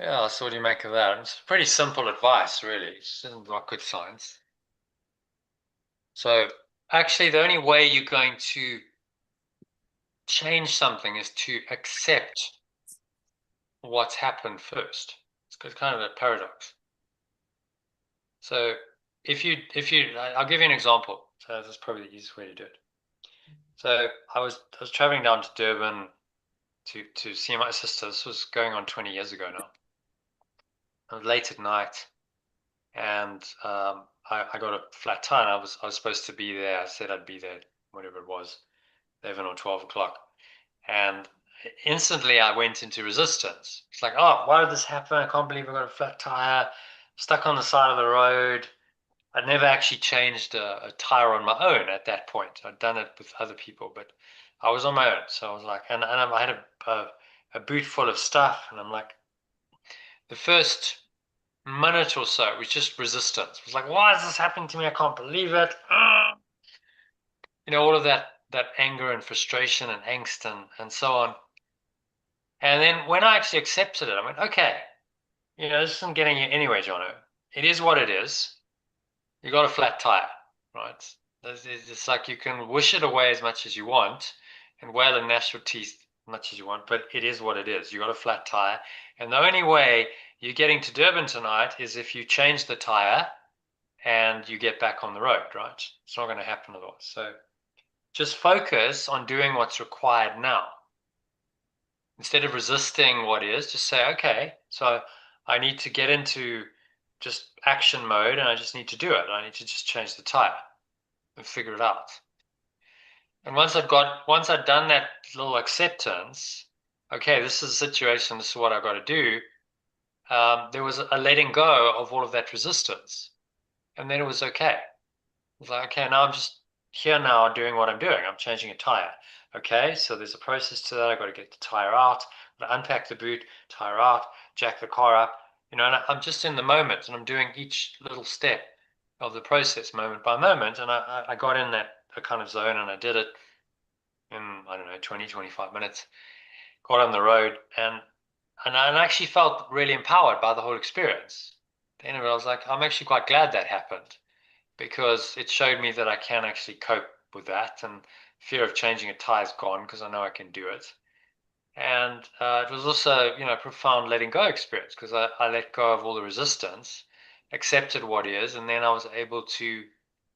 Yeah, so what do you make of that? It's pretty simple advice, really. It's not rocket science. So actually, the only way you're going to change something is to accept what's happened first. It's kind of a paradox. So I'll give you an example. So that's probably the easiest way to do it. So I was traveling down to Durban to see my sister. This was going on 20 years ago now. It was late at night, and I got a flat tire. I was supposed to be there. I said I'd be there, whatever it was, 11 or 12 o'clock. And instantly I went into resistance. It's like, oh, why did this happen? I can't believe I got a flat tire, stuck on the side of the road. I'd never actually changed a tire on my own at that point. I'd done it with other people, but I was on my own. So I was like, and I had a boot full of stuff, and I'm like, the first minute or so, it was just resistance. It was like, why is this happening to me? I can't believe it. You know, all of that anger and frustration and angst and so on. And then when I actually accepted it, I went, okay, you know, this isn't getting you anywhere, Jono. It is what it is. You got a flat tire, right? It's like you can wish it away as much as you want and wail and gnash your teeth as much as you want, but it is what it is. You got a flat tire. And the only way you're getting to Durban tonight is if you change the tire and you get back on the road, right? It's not going to happen otherwise. So just focus on doing what's required now. Instead of resisting what is, just say, okay, so I need to get into just action mode and I just need to do it. I need to just change the tire and figure it out. And once I'd done that little acceptance, okay, this is the situation, this is what I've got to do. There was a letting go of all of that resistance. And then it was okay. It was like, okay, now I'm just here now doing what I'm doing. I'm changing a tire. Okay, so there's a process to that. I've got to get the tire out, unpack the boot, tire out, jack the car up, you know, and I'm just in the moment and I'm doing each little step of the process moment by moment. And I got in that kind of zone and I did it in, I don't know, 20, 25 minutes, got on the road and I actually felt really empowered by the whole experience. At the end of it, I was like, I'm actually quite glad that happened, because it showed me that I can actually cope with that, and fear of changing a tire is gone because I know I can do it. And it was also, you know, a profound letting go experience, because I let go of all the resistance, accepted what is, and then I was able to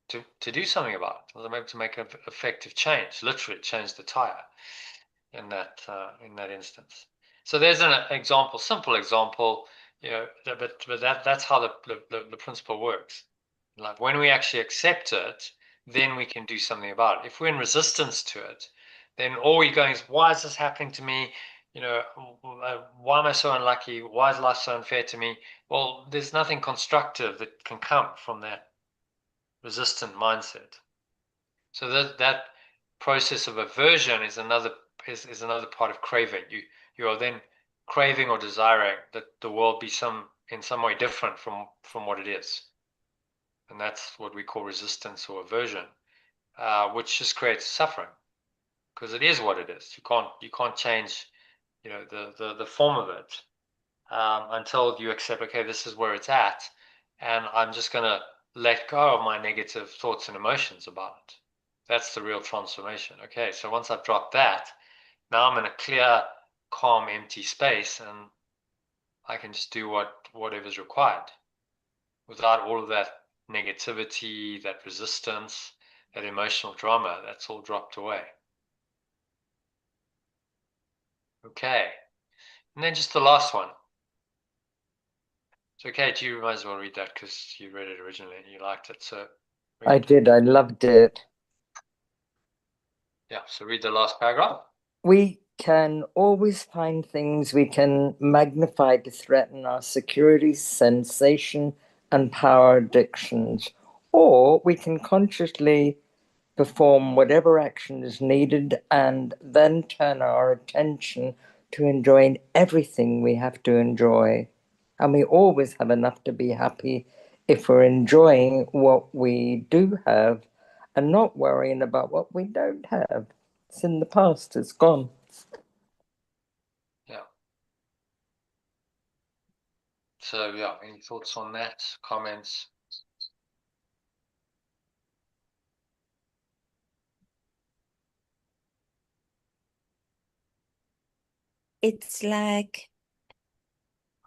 do something about it. I was able to make an effective change, literally change the tire in that instance. So there's an example, simple example, you know, but that's how the principle works. Like when we actually accept it, then we can do something about it. If we're in resistance to it, then all we're going is, why is this happening to me? You know, why am I so unlucky? Why is life so unfair to me? Well, there's nothing constructive that can come from that resistant mindset. So that process of aversion is another part of craving. You are then craving or desiring that the world be in some way different from what it is. And that's what we call resistance or aversion, which just creates suffering, because it is what it is. You can't change, you know, the form of it, until you accept, okay, this is where it's at, and I'm just gonna let go of my negative thoughts and emotions about it. That's the real transformation. Okay, so once I've dropped that, now I'm in a clear, calm, empty space, and I can just do whatever's required without all of that negativity, that resistance, that emotional drama. That's all dropped away. Okay, and then just the last one. So, Kate, you might as well read that because you read it originally and you liked it. So, I did. I loved it. yeah, so read the last paragraph. We can always find things we can magnify to threaten our security, sensation, and power addictions, or we can consciously perform whatever action is needed and then turn our attention to enjoying everything we have to enjoy. And we always have enough to be happy if we're enjoying what we do have and not worrying about what we don't have. It's in the past, it's gone. Yeah. So, yeah, any thoughts on that? Comments? It's like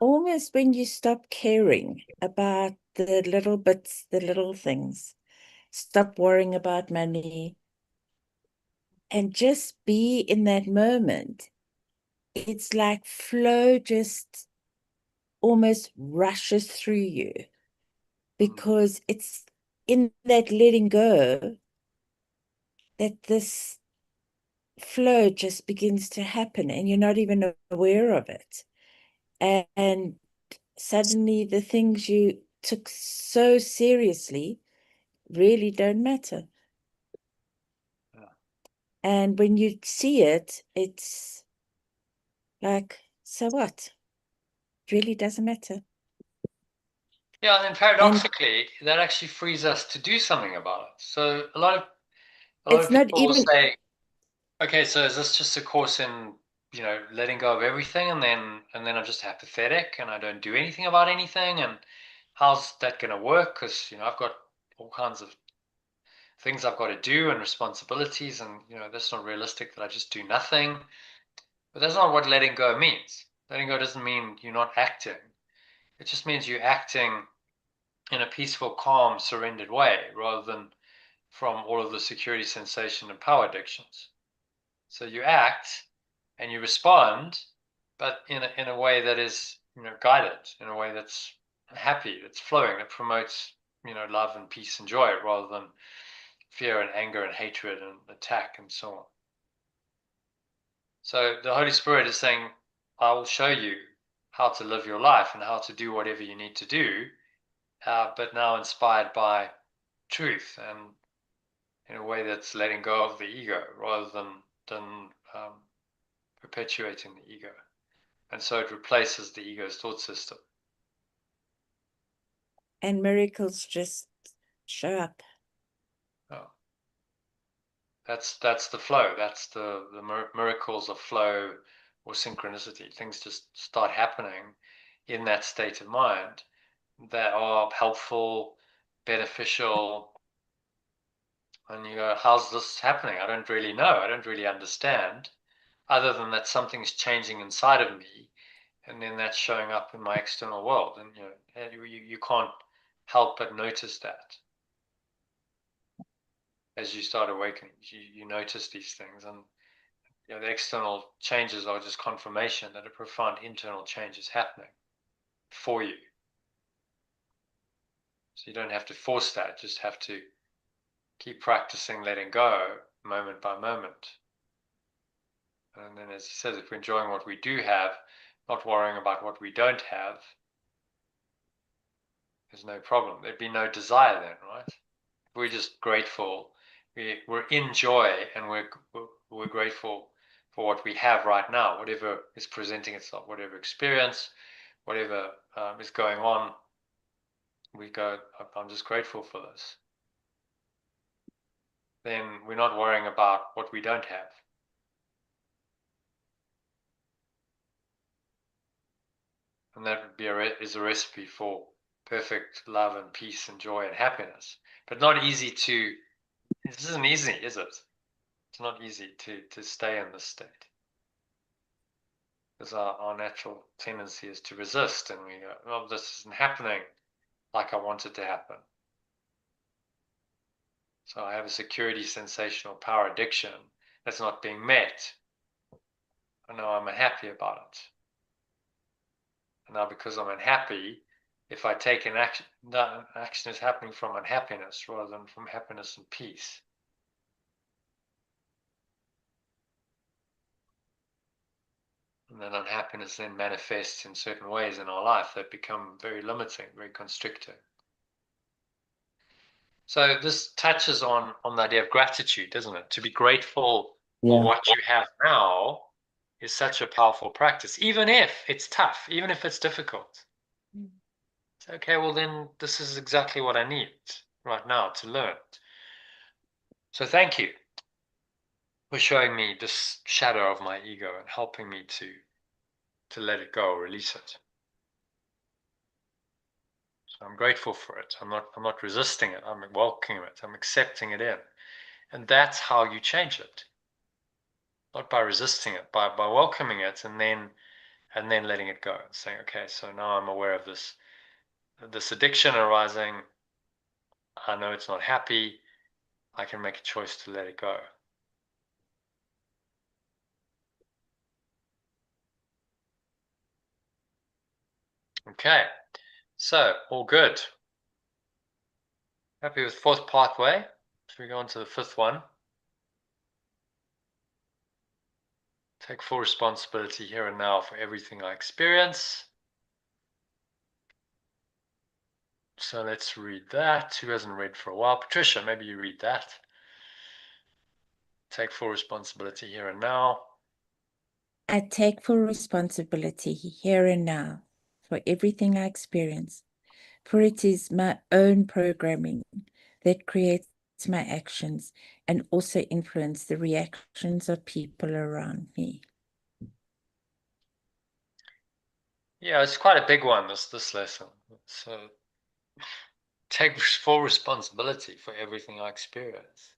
almost when you stop caring about the little bits, the little things, stop worrying about money, and just be in that moment. It's like flow just almost rushes through you, because it's in that letting go that this flow just begins to happen and you're not even aware of it. And suddenly the things you took so seriously really don't matter. Yeah. And when you see it, it's like, so what? It really doesn't matter. Yeah, and then paradoxically, that actually frees us to do something about it. So a lot of people will say, okay, so is this just a course in, you know, letting go of everything, and then I'm just apathetic and I don't do anything about anything, and how's that going to work? Because, you know, I've got all kinds of things I've got to do and responsibilities, and, you know, that's not realistic that I just do nothing. But that's not what letting go means. Letting go doesn't mean you're not acting. It just means you're acting in a peaceful, calm, surrendered way, rather than from all of the security, sensation, and power addictions. So you act and you respond, but in a way that is, you know, guided, in a way that's happy, that's flowing, that promotes, you know, love and peace and joy, rather than fear and anger and hatred and attack and so on. So the Holy Spirit is saying, I will show you how to live your life and how to do whatever you need to do, but now inspired by truth and in a way that's letting go of the ego rather than perpetuating the ego. And so it replaces the ego's thought system. And miracles just show up. Oh. That's the flow. That's the miracles of flow or synchronicity. Things just start happening in that state of mind that are helpful, beneficial. And you go, how's this happening? I don't really know. I don't really understand, other than that something's changing inside of me, and then that's showing up in my external world. And, you know, you can't help but notice that. As you start awakening, you notice these things, and, you know, the external changes are just confirmation that a profound internal change is happening for you. So you don't have to force that, just have to keep practicing letting go moment by moment. And then, as he says, if we're enjoying what we do have, not worrying about what we don't have, there's no problem. There'd be no desire then, right? If we're just grateful, we're in joy, and we're grateful for what we have right now, whatever is presenting itself, whatever experience, whatever is going on. We go, I'm just grateful for this. Then we're not worrying about what we don't have. And that would be is a recipe for perfect love and peace and joy and happiness. But not easy to, this isn't easy, is it? It's not easy to stay in this state. Because our natural tendency is to resist, and we go, oh, this isn't happening like I want it to happen. So I have a security sensation or power addiction that's not being met. I know I'm unhappy about it. And now because I'm unhappy, if I take an action, that action is happening from unhappiness rather than from happiness and peace. And then unhappiness then manifests in certain ways in our life that become very limiting, very constricting. So this touches on the idea of gratitude, doesn't it? To be grateful for what you have now is such a powerful practice, even if it's tough, even if it's difficult. It's okay, well then this is exactly what I need right now to learn. So thank you for showing me this shadow of my ego and helping me to let it go, release it. So I'm grateful for it. I'm not resisting it. I'm welcoming it. I'm accepting it in. And that's how you change it. Not by resisting it, by welcoming it and then letting it go and saying, okay, so now I'm aware of this addiction arising. I know it's not happy. I can make a choice to let it go. Okay, so all good. Happy with fourth pathway. Should we go on to the fifth one? Take full responsibility here and now for everything I experience. So let's read that. Who hasn't read for a while? Patricia, maybe you read that. Take full responsibility here and now. I take full responsibility here and now for everything I experience, for it is my own programming that creates my actions and also influence the reactions of people around me. Yeah, it's quite a big one, this lesson. So take full responsibility for everything I experience.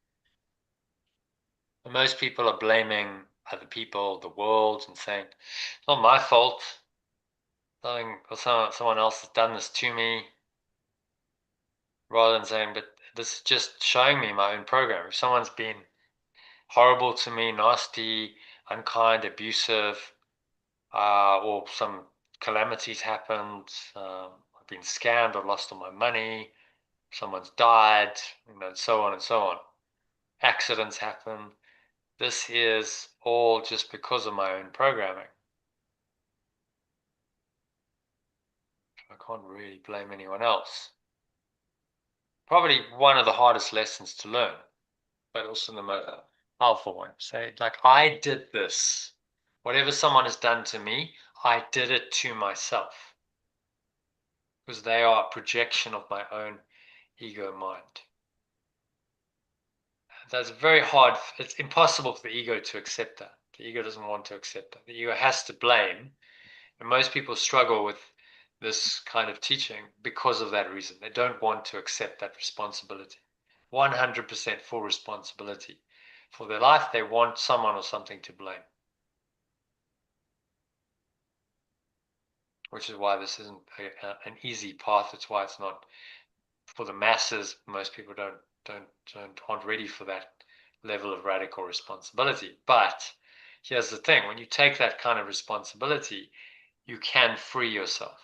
And most people are blaming other people, the world, and saying, it's not my fault. Someone else has done this to me. Rather than saying, but this is just showing me my own program. If someone's been horrible to me, nasty, unkind, abusive, or some calamities happened, I've been scammed, I've lost all my money, someone's died, so on and so on. Accidents happen. This is all just because of my own programming. I can't really blame anyone else. Probably one of the hardest lessons to learn, but also the most powerful one. Say, like, I did this. Whatever someone has done to me, I did it to myself. Because they are a projection of my own ego mind. That's very hard. It's impossible for the ego to accept that. The ego doesn't want to accept that. The ego has to blame. And most people struggle with this kind of teaching because of that reason. They don't want to accept that responsibility. 100% full responsibility for their life. They want someone or something to blame. Which is why this isn't an easy path. It's why it's not for the masses. Most people aren't ready for that level of radical responsibility. But here's the thing: when you take that kind of responsibility, you can free yourself.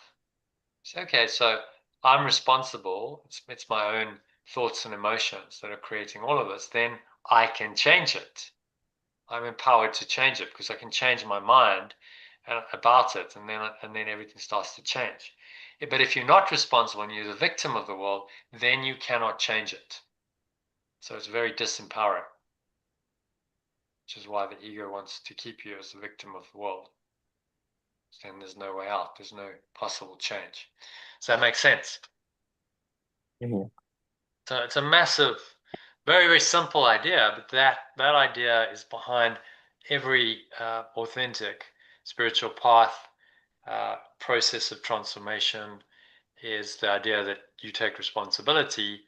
Say, okay, so I'm responsible, it's my own thoughts and emotions that are creating all of this, then I can change it. I'm empowered to change it because I can change my mind about it, and then everything starts to change. But if you're not responsible and you're the victim of the world, then you cannot change it. So it's very disempowering, which is why the ego wants to keep you as the victim of the world. Then there's no way out. There's no possible change. Does that make sense? Yeah. So it's a massive, very, very simple idea, but that idea is behind every authentic spiritual path, process of transformation, is the idea that you take responsibility,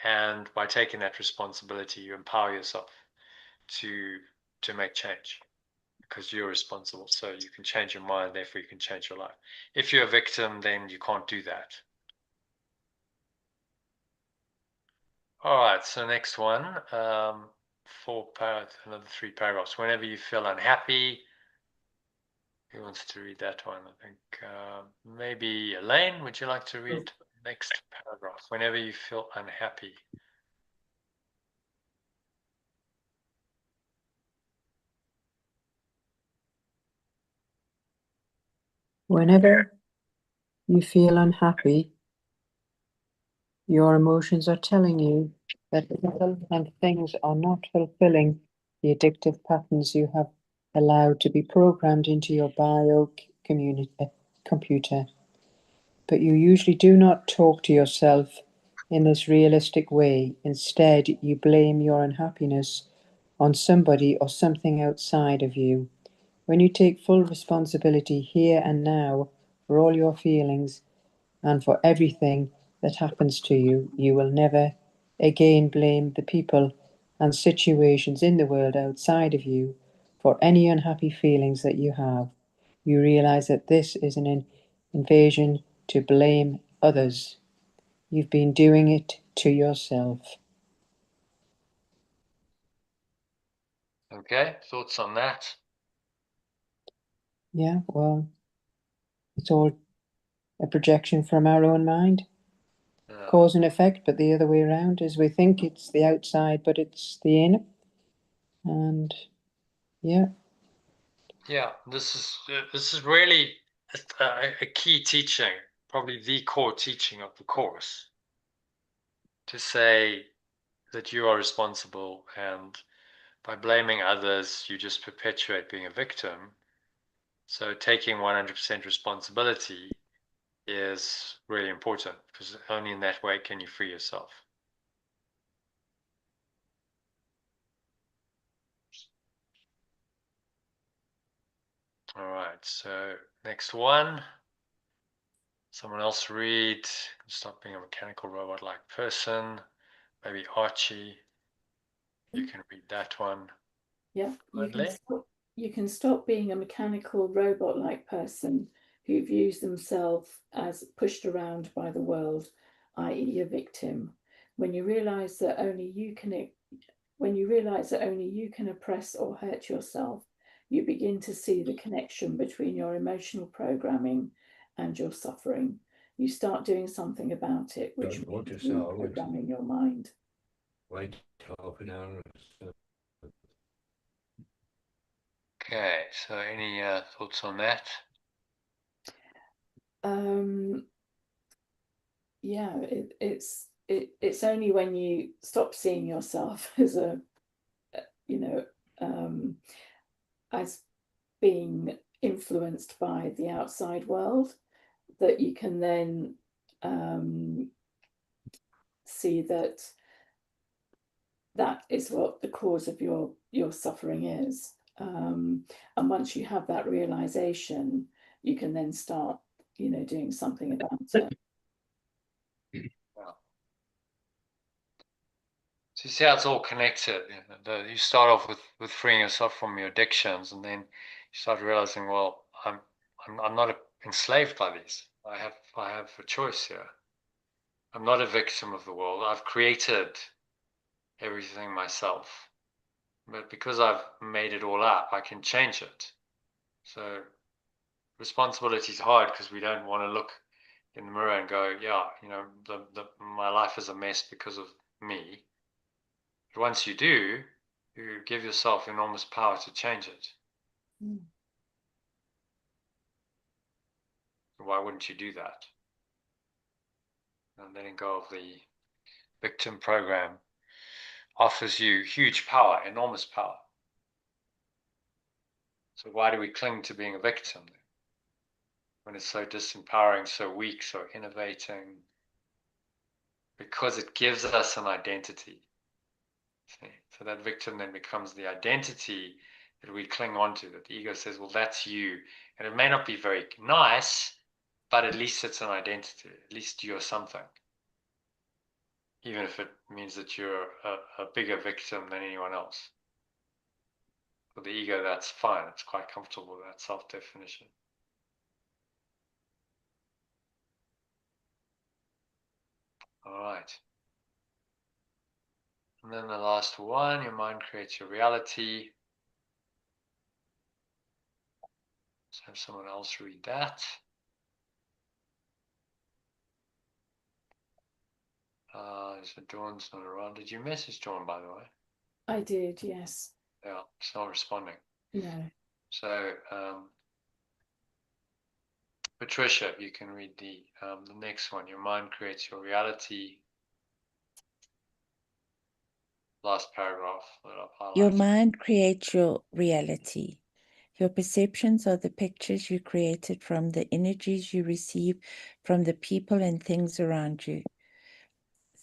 and by taking that responsibility, you empower yourself to make change because you're responsible. So you can change your mind, therefore you can change your life. If you're a victim, then you can't do that. All right, so next one, another 3 paragraphs. Whenever you feel unhappy, who wants to read that one? I think maybe Elaine, would you like to read next paragraph? Whenever you feel unhappy. Whenever you feel unhappy, your emotions are telling you that people and things are not fulfilling the addictive patterns you have allowed to be programmed into your computer. But you usually do not talk to yourself in this realistic way. Instead, you blame your unhappiness on somebody or something outside of you. When you take full responsibility here and now for all your feelings and for everything that happens to you, you will never again blame the people and situations in the world outside of you for any unhappy feelings that you have. You realize that this is an invasion to blame others. You've been doing it to yourself. Okay, thoughts on that? Yeah, well, it's all a projection from our own mind. Cause and effect, but the other way around is we think it's the outside, but it's the inner. And yeah. Yeah, this is really a key teaching, probably the core teaching of the course, to say that you are responsible, and by blaming others, you just perpetuate being a victim. So taking 100% responsibility is really important, because only in that way can you free yourself. All right, so next one. Someone else read. Stop being a mechanical robot-like person. Maybe Archie. You can read that one. Yeah, Kindly. you can stop being a mechanical robot-like person who views themselves as pushed around by the world, i.e. a victim. When you realize that only you can oppress or hurt yourself, you begin to see the connection between your emotional programming and your suffering. You start doing something about it, which means reprogramming your mind. Wait half an hour. Okay, so any thoughts on that? Yeah, it's only when you stop seeing yourself as as being influenced by the outside world that you can then see that is what the cause of your suffering is. And once you have that realization, you can then start, doing something about it. Yeah. So you see how it's all connected. You start off with freeing yourself from your addictions, and then you start realizing, well, I'm not enslaved by these. I have a choice here. I'm not a victim of the world. I've created everything myself. But because I've made it all up, I can change it. So responsibility is hard because we don't want to look in the mirror and go, yeah, my life is a mess because of me. But once you do, you give yourself enormous power to change it. Mm. Why wouldn't you do that? And letting go of the victim program offers you huge power, enormous power. So why do we cling to being a victim then? When it's so disempowering, so weak, so innovating? Because it gives us an identity. See? So that victim then becomes the identity that we cling on to, that the ego says, well, that's you. And it may not be very nice, but at least it's an identity. At least you're something. Even if it means that you're a bigger victim than anyone else. For the ego, that's fine. It's quite comfortable with that self-definition. All right. And then the last one, your mind creates your reality. Let's have someone else read that. So Dawn's not around. Did you message Dawn, by the way? I did, yes. Yeah, it's not responding. No. So, Patricia, you can read the next one. Your mind creates your reality. Last paragraph that I've Your highlighted. mind creates your reality. Your perceptions are the pictures you created from the energies you receive from the people and things around you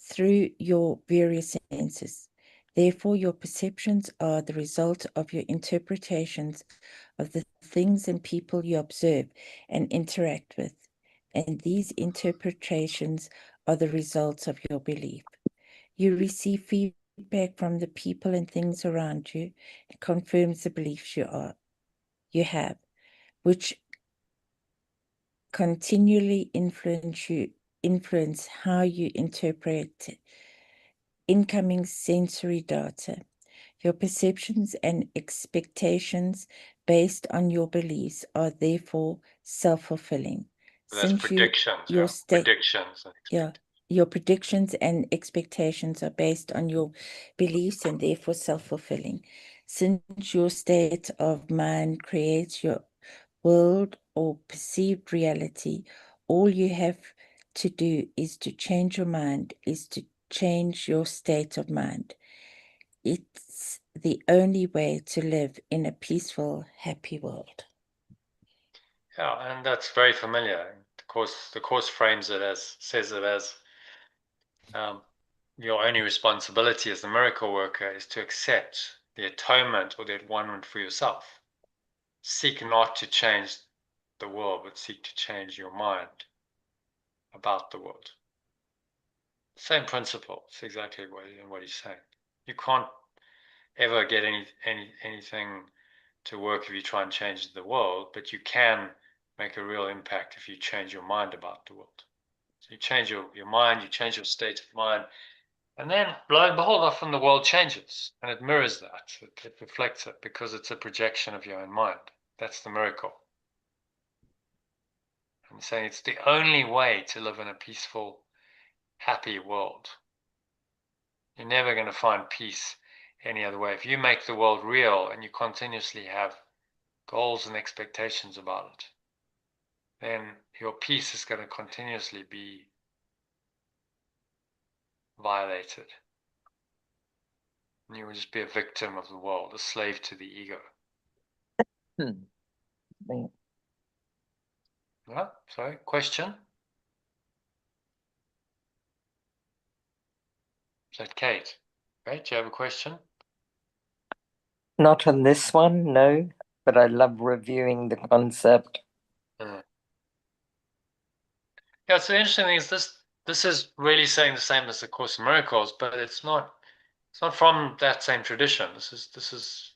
through your various senses. Therefore, your perceptions are the result of your interpretations of the things and people you observe and interact with. And these interpretations are the results of your belief. You receive feedback from the people and things around you. It confirms the beliefs you have, which continually influence how you interpret incoming sensory data. Your perceptions and expectations based on your beliefs are therefore self-fulfilling. That's predictions. Your predictions. your predictions and expectations are based on your beliefs and therefore self-fulfilling. Since your state of mind creates your world or perceived reality, all you have to do is to change your mind, is to change your state of mind. It's the only way to live in a peaceful, happy world. Yeah, and that's very familiar. The course frames it as, says it as, your only responsibility as the miracle worker is to accept the atonement or the atonement for yourself. Seek not to change the world, but seek to change your mind about the world. Same principle. It's exactly what he's saying. You can't ever get anything to work if you try and change the world, but you can make a real impact if you change your mind about the world. So you change your mind, you change your state of mind, and then lo and behold, often the world changes and it mirrors that. It reflects it because it's a projection of your own mind. That's the miracle. I'm saying it's the only way to live in a peaceful, happy world. You're never going to find peace any other way. If you make the world real and you continuously have goals and expectations about it, then your peace is going to continuously be violated. And you will just be a victim of the world, a slave to the ego. Yeah, sorry, question? Is that Kate? Kate, do you have a question? Not on this one, no, but I love reviewing the concept. Yeah, so the interesting thing is this is really saying the same as the Course in Miracles, but it's not from that same tradition. This is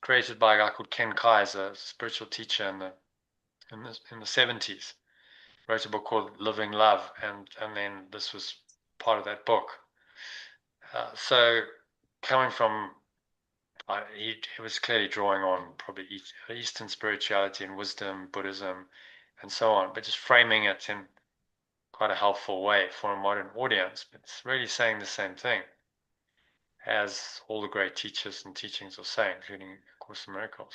created by a guy called Ken Kaiser, a spiritual teacher in the 70s. Wrote a book called Living Love, and then this was part of that book. So coming from he was clearly drawing on probably Eastern spirituality and wisdom, Buddhism, and so on, but just framing it in quite a helpful way for a modern audience, but it's really saying the same thing as all the great teachers and teachings will say, including A Course in Miracles.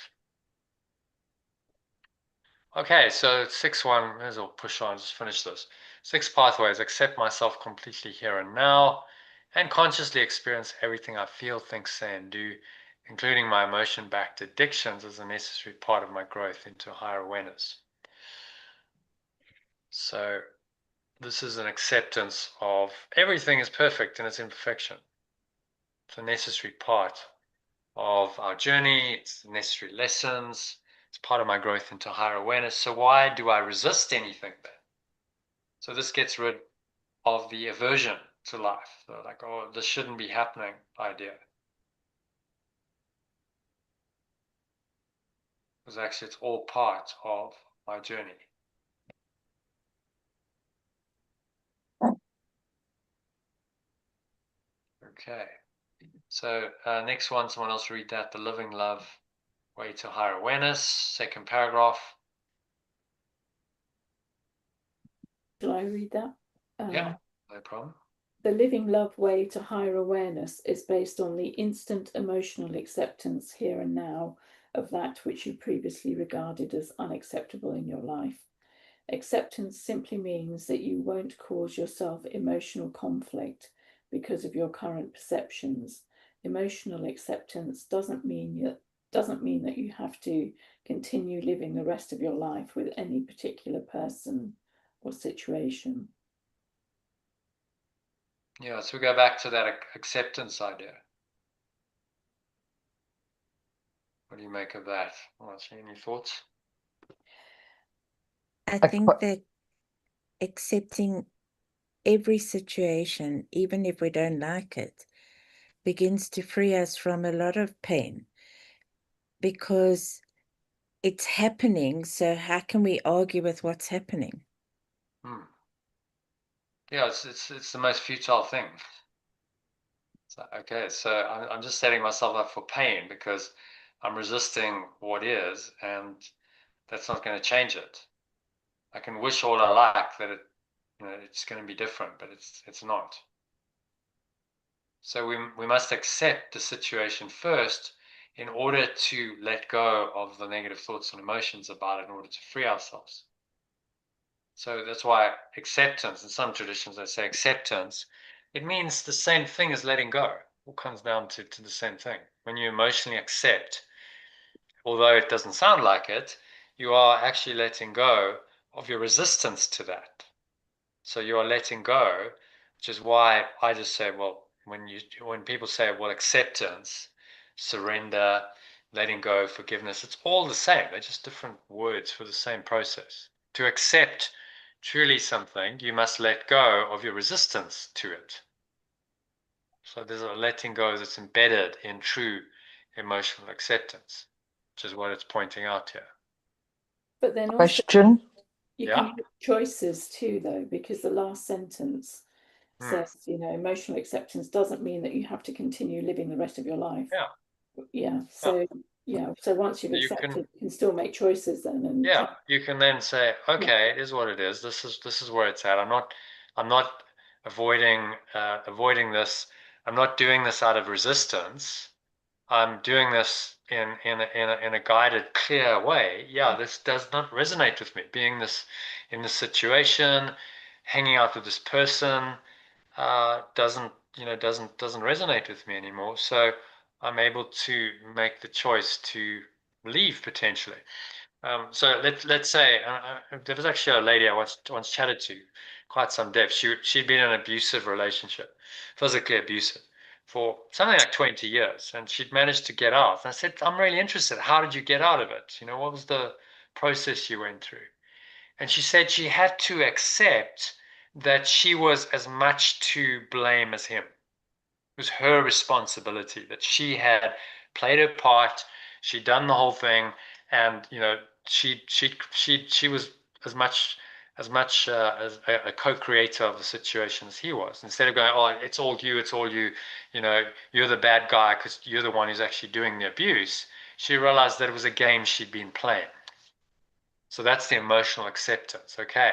Okay, so 6.1, may as well push on, just finish this. 6 pathways: accept myself completely here and now, and consciously experience everything I feel, think, say, and do, including my emotion-backed addictions, as a necessary part of my growth into higher awareness. So this is an acceptance of everything is perfect in its imperfection. It's a necessary part of our journey. It's necessary lessons. It's part of my growth into higher awareness. So why do I resist anything then? So this gets rid of the aversion to life. So like, oh, this shouldn't be happening idea. Because actually it's all part of my journey. Okay. So next one, someone else read that. The living love way to higher awareness. Second paragraph. Shall I read that? Yeah, no problem. The living love way to higher awareness is based on the instant emotional acceptance here and now of that which you previously regarded as unacceptable in your life. Acceptance simply means that you won't cause yourself emotional conflict because of your current perceptions. Emotional acceptance doesn't mean that you have to continue living the rest of your life with any particular person or situation. Yeah, so we go back to that acceptance idea. What do you make of that? Any thoughts? I think that accepting every situation, even if we don't like it, begins to free us from a lot of pain, because it's happening. So how can we argue with what's happening? Yeah, it's the most futile thing. So, okay, so I'm just setting myself up for pain because I'm resisting what is, and that's not going to change it. I can wish all I like that it's going to be different, but it's not. So we must accept the situation first in order to let go of the negative thoughts and emotions about it, in order to free ourselves. So that's why acceptance, in some traditions they say acceptance, it means the same thing as letting go. It all comes down to the same thing. When you emotionally accept, although it doesn't sound like it, you are actually letting go of your resistance to that. So you are letting go, which is why I just say, well, when people say, well, acceptance, surrender, letting go, forgiveness, it's all the same. They're just different words for the same process. To accept truly something, you must let go of your resistance to it. So there's a letting go that's embedded in true emotional acceptance, which is what it's pointing out here. But then also, Question? you Yeah. can make choices too, though, because the last sentence says, emotional acceptance doesn't mean that you have to continue living the rest of your life. Yeah. So so once you've accepted, you can still make choices then. And you can then say, okay, it is what it is. This is where it's at. I'm not avoiding this. I'm not doing this out of resistance. I'm doing this in a guided, clear way. Yeah, this does not resonate with me. Being in this situation, hanging out with this person, doesn't resonate with me anymore. So I'm able to make the choice to leave potentially. So let's say there was actually a lady I once chatted to, quite some depth. She'd been in an abusive relationship, physically abusive, for something like 20 years, and she'd managed to get out. And I said, I'm really interested. How did you get out of it? What was the process you went through? And she said she had to accept that she was as much to blame as him. It was her responsibility, that she had played her part, she'd done the whole thing, and she was as much as a co-creator of the situation as he was. Instead of going, oh, it's all you, you're the bad guy because you're the one who's actually doing the abuse, she realized that it was a game she'd been playing. So that's the emotional acceptance. Okay,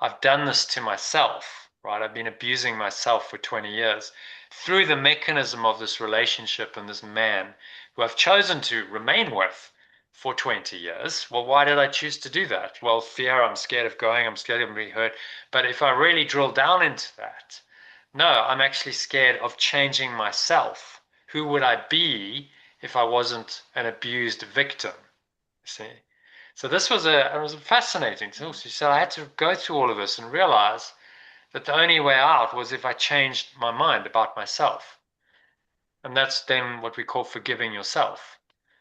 I've done this to myself, right? I've been abusing myself for 20 years through the mechanism of this relationship and this man who I've chosen to remain with for 20 years. Well, why did I choose to do that? Well, fear, I'm scared of going, I'm scared of being hurt. But if I really drill down into that, no, I'm actually scared of changing myself. Who would I be if I wasn't an abused victim? See? So this was it was fascinating. So she said I had to go through all of this and realize that the only way out was if I changed my mind about myself. And that's then what we call forgiving yourself.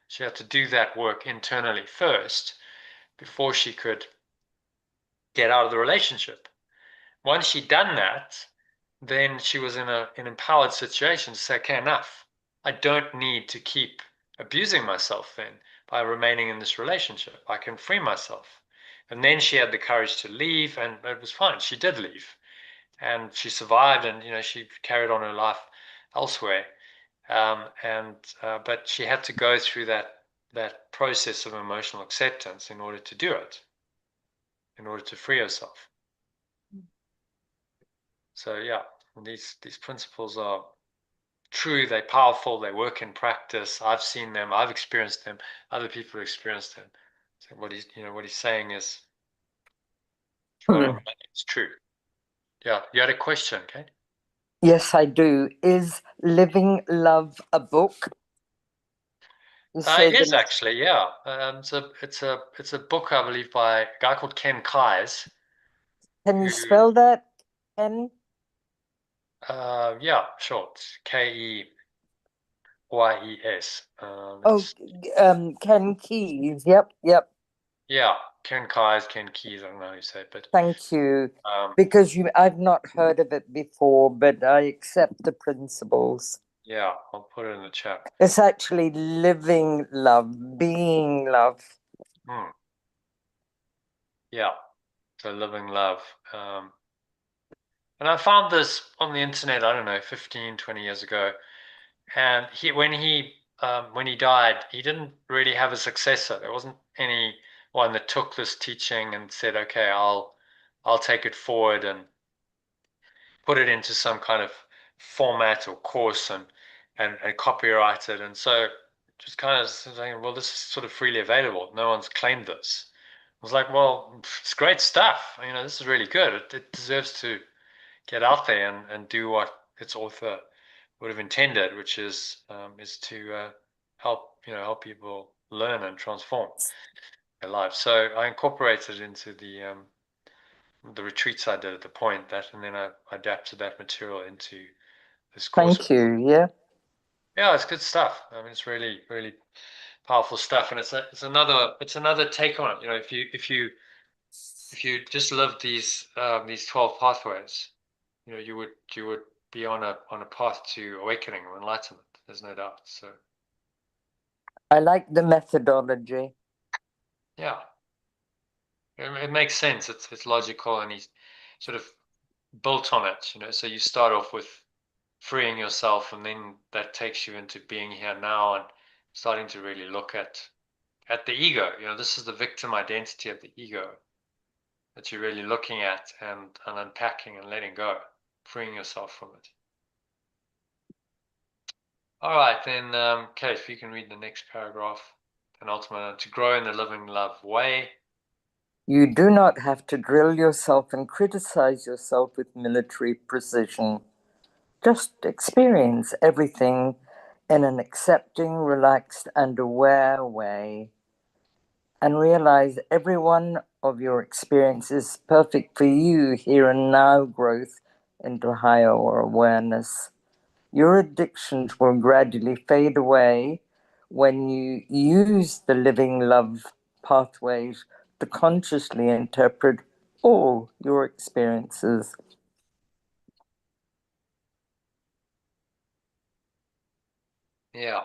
She had to do that work internally first before she could get out of the relationship. Once she'd done that, then she was in an empowered situation to say, okay, enough. I don't need to keep abusing myself then by remaining in this relationship. I can free myself. And then she had the courage to leave, and it was fine. She did leave, and she survived, and she carried on her life elsewhere. But she had to go through that process of emotional acceptance in order to do it, in order to free herself. So yeah, these principles are true, they're powerful, they work in practice. I've seen them, I've experienced them, other people have experienced them. So what he's saying is it's true. Yeah, you had a question, okay? Yes, I do. Is Living Love a book? It is actually, yeah. It's a book, I believe, by a guy called Ken Keyes. Can you spell that, Ken? Yeah, sure. It's Keyes. Ken Keyes. Yep. Yeah, Ken Keyes, I don't know how you say it, but thank you. Because I've not heard of it before, but I accept the principles. Yeah, I'll put it in the chat. It's actually living love, being love. Yeah, so living love. And I found this on the internet, I don't know, 15, 20 years ago. And when he died, he didn't really have a successor. There wasn't anyone that took this teaching and said, okay, I'll take it forward and put it into some kind of format or course and copyright it. And so just kind of saying, well, this is sort of freely available. No one's claimed this. I was like, well, it's great stuff. This is really good. It deserves to get out there and do what its author would have intended, which is to help people learn and transform their lives. So I incorporated into the retreats I did at the point that, and then I adapted that material into this course. Thank you. Yeah, it's good stuff. It's really, really powerful stuff, and it's another take on it. If you just live these 12 pathways, you would be on a path to awakening or enlightenment. There's no doubt. So I like the methodology. Yeah, it makes sense. It's logical, and he's sort of built on it. So you start off with freeing yourself, and then that takes you into being here now and starting to really look at the ego. This is the victim identity of the ego that you're really looking at and unpacking and letting go, freeing yourself from it. All right, then, Kate, if you can read the next paragraph. And ultimately, to grow in the living love way. You do not have to drill yourself and criticize yourself with military precision. Just experience everything in an accepting, relaxed, and aware way. And realize every one of your experiences is perfect for you here and now growth into higher awareness. Your addictions will gradually fade away when you use the living love pathways to consciously interpret all your experiences. Yeah,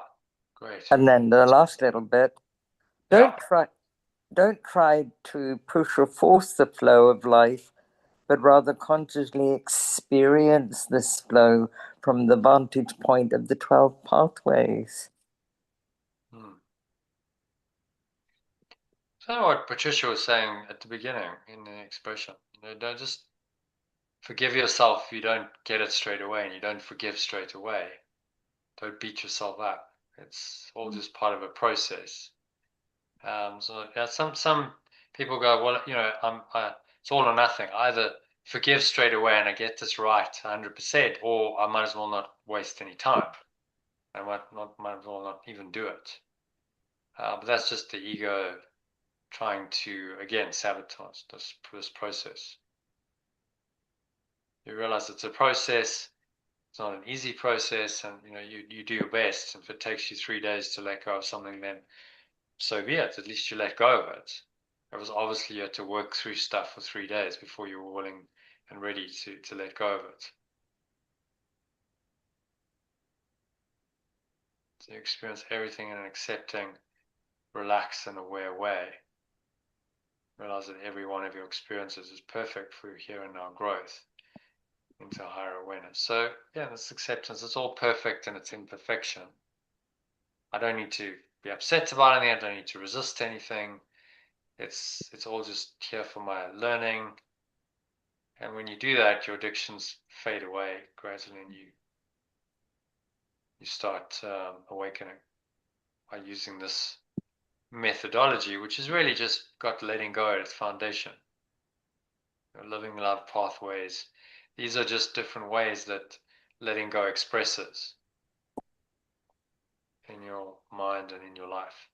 great. And then the last little bit, don't try to push or force the flow of life, but rather consciously experience this flow from the vantage point of the 12 pathways. So what Patricia was saying at the beginning in the expression, don't just forgive yourself if you don't get it straight away, and you don't forgive straight away. Don't beat yourself up. It's all just part of a process. So yeah, some people go, well, it's all or nothing. Either forgive straight away and I get this right 100%, or I might as well not waste any time. I might as well not even do it. But that's just the ego trying to, again, sabotage this process. You realize it's a process. It's not an easy process, and you do your best. If it takes you 3 days to let go of something, then so be it. At least you let go of it. It was obviously you had to work through stuff for 3 days before you were willing and ready to let go of it. So you experience everything in an accepting, relaxed, and aware way. Realize that every one of your experiences is perfect for your here and now growth into higher awareness. So yeah, this acceptance, it's all perfect in its imperfection. I don't need to be upset about anything. I don't need to resist anything. It's all just here for my learning. And when you do that, your addictions fade away gradually, and you start awakening by using this methodology, which is really just got letting go at its foundation. Living love pathways. These are just different ways that letting go expresses in your mind and in your life.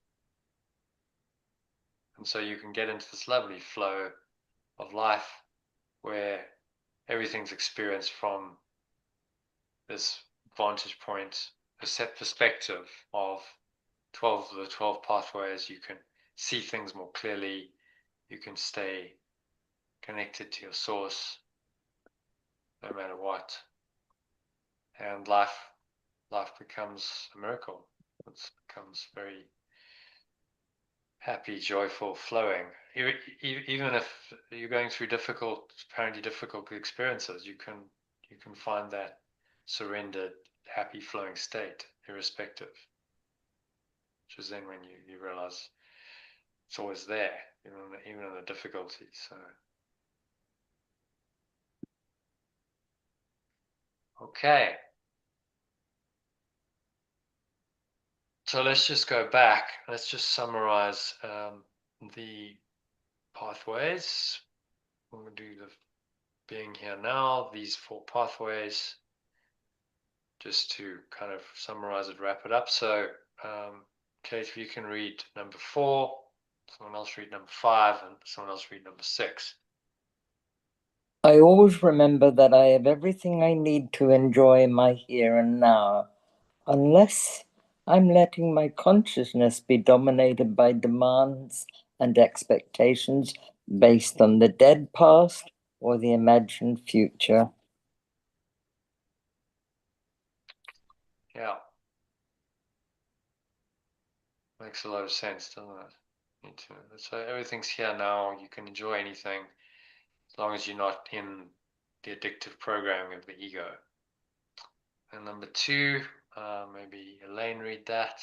And so you can get into this lovely flow of life where everything's experienced from this vantage point, a set perspective of the 12 pathways. You can see things more clearly. You can stay connected to your source no matter what. And life becomes a miracle. It becomes very happy, joyful, flowing. Even if you're going through apparently difficult experiences, you can find that surrendered, happy, flowing state, irrespective. Which is then when you realize it's always there, even in the difficulty. So, okay. So let's just go back. Let's just summarize the pathways. We're going to do the being here now, these 4 pathways, just to kind of summarize it, wrap it up. So, Kate, if you can read number 4, someone else read number 5, and someone else read number 6. I always remember that I have everything I need to enjoy my here and now, unless I'm letting my consciousness be dominated by demands and expectations based on the dead past or the imagined future. Yeah. Makes a lot of sense, doesn't it? So everything's here now. You can enjoy anything as long as you're not in the addictive programming of the ego. And number 2, maybe Elaine read that.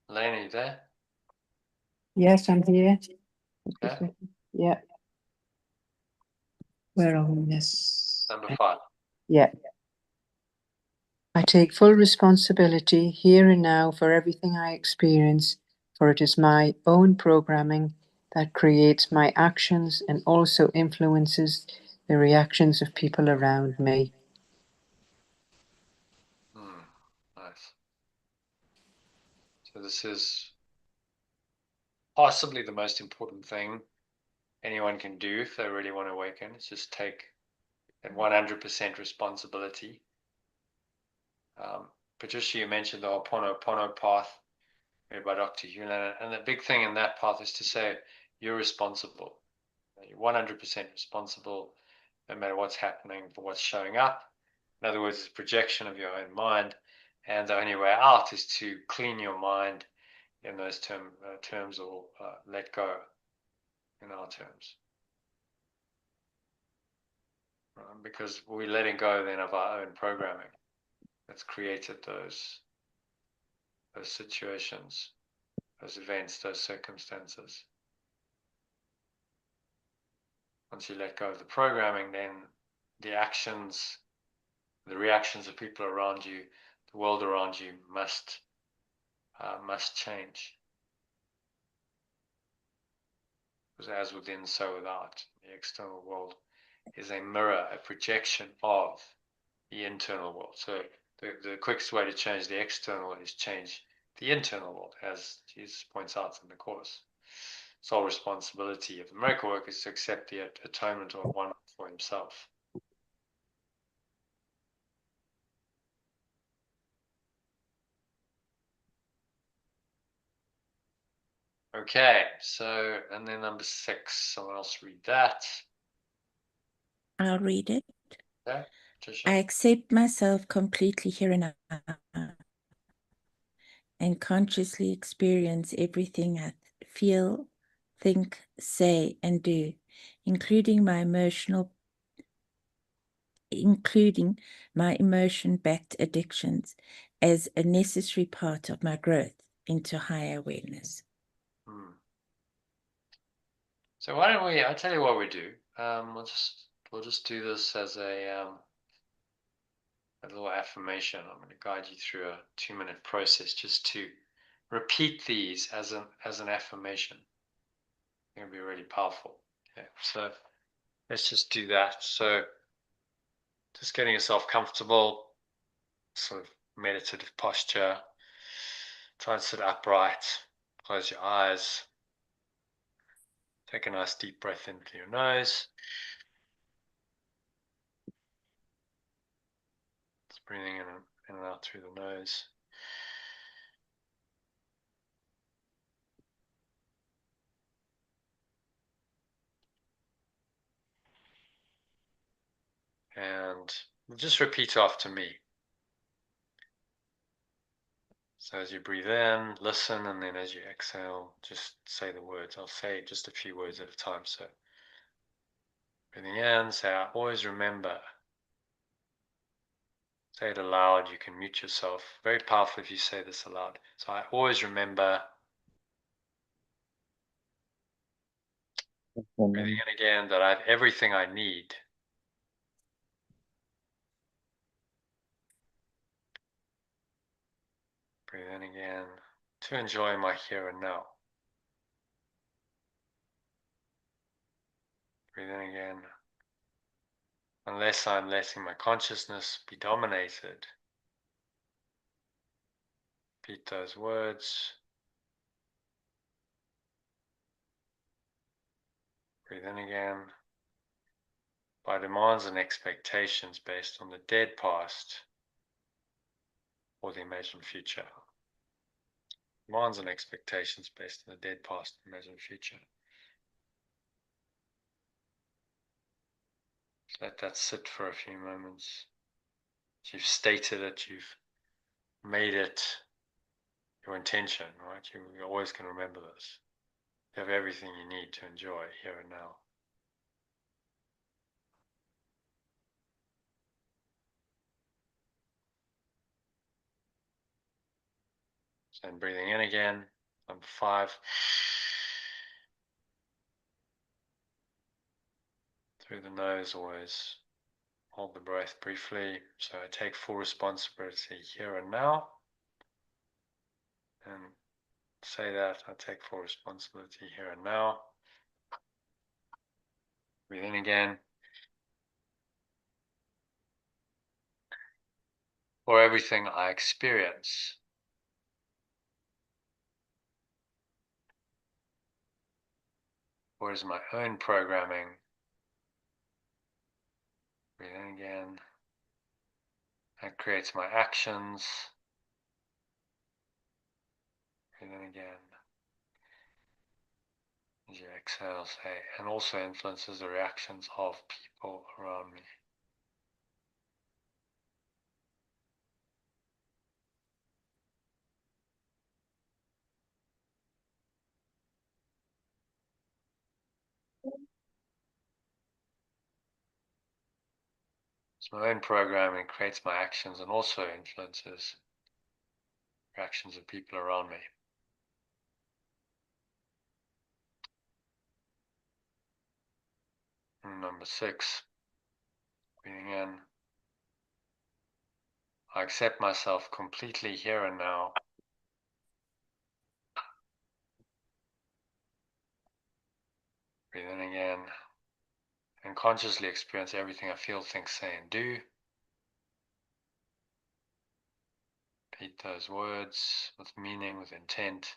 Elaine, are you there? Yes, I'm here. Okay. Yeah. Where are we? Yes. Number 5. Yeah. I take full responsibility here and now for everything I experience, for it is my own programming that creates my actions and also influences the reactions of people around me. Nice. So this is possibly the most important thing anyone can do if they really want to awaken. It's just take that 100% responsibility. Patricia, you mentioned the Ho'oponopono path made by Dr. Hewlett, and the big thing in that path is to say you're responsible. You're 100% responsible, no matter what's happening, for what's showing up. In other words, it's projection of your own mind, and the only way out is to clean your mind in those terms, or let go in our terms. because we're letting go then of our own programming that's created those situations, those events, those circumstances. Once you let go of the programming, then the actions, the reactions of people around you, the world around you must change. Because as within, so without. The external world is a mirror, a projection of the internal world. So the quickest way to change the external is change the internal world, as Jesus points out in the Course. Sole responsibility of the miracle work is to accept the atonement of one for himself. Okay, so, and then number 6, someone else read that. I'll read it. Okay, Tisha. I accept myself completely here and now and consciously experience everything I feel, think, say, and do, including my emotion-backed addictions, as a necessary part of my growth into higher awareness. So why don't we, I'll tell you what we do. We'll just do this as a little affirmation. I'm going to guide you through a 2-minute process just to repeat these as an affirmation. It's going to be really powerful. Okay, so let's just do that. So just getting yourself comfortable, sort of meditative posture. Try and sit upright. Close your eyes. Take a nice deep breath in through your nose. Just breathing in and out through the nose. And just repeat after me. So as you breathe in, listen, and then as you exhale, just say the words. I'll say just a few words at a time. So breathing in, say, I always remember. Say it aloud. You can mute yourself. Very powerful if you say this aloud. So I always remember. Breathing in again, that I have everything I need. Breathe in again to enjoy my here and now. Breathe in again. Unless I'm letting my consciousness be dominated. Repeat those words. Breathe in again. By demands and expectations based on the dead past or the imagined future. Demands and expectations based on the dead past and imagined future. Let that sit for a few moments. You've stated it, you've made it your intention, right? You're always going to remember this. You have everything you need to enjoy here and now. So then breathing in again, number 5. Through the nose, always hold the breath briefly. So I take full responsibility here and now. And say that, I take full responsibility here and now. Breathe in again. For everything I experience. Or is my own programming. Breathe in again. That creates my actions. Breathe in again. As you exhale, say, and also influences the reactions of people around me. It's my own program and creates my actions and also influences reactions of people around me. And number 6, breathing in. I accept myself completely here and now. Breathe in again. And consciously experience everything I feel, think, say, and do. Repeat those words with meaning, with intent.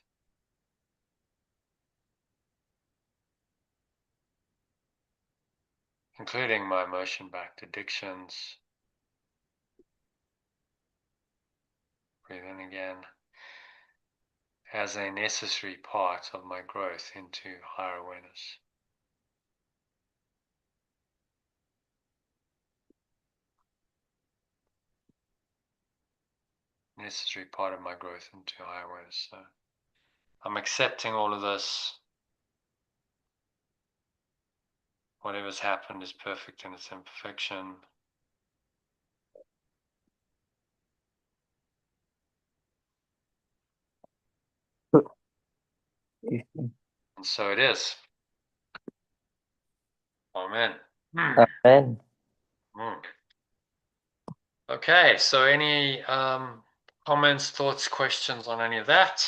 Including my emotion-backed addictions. Breathe in again. As a necessary part of my growth into higher awareness. Necessary part of my growth into higher awareness. So I'm accepting all of this. Whatever's happened is perfect in its imperfection. And so it is. Amen. Amen. Okay, so any comments, thoughts, questions on any of that?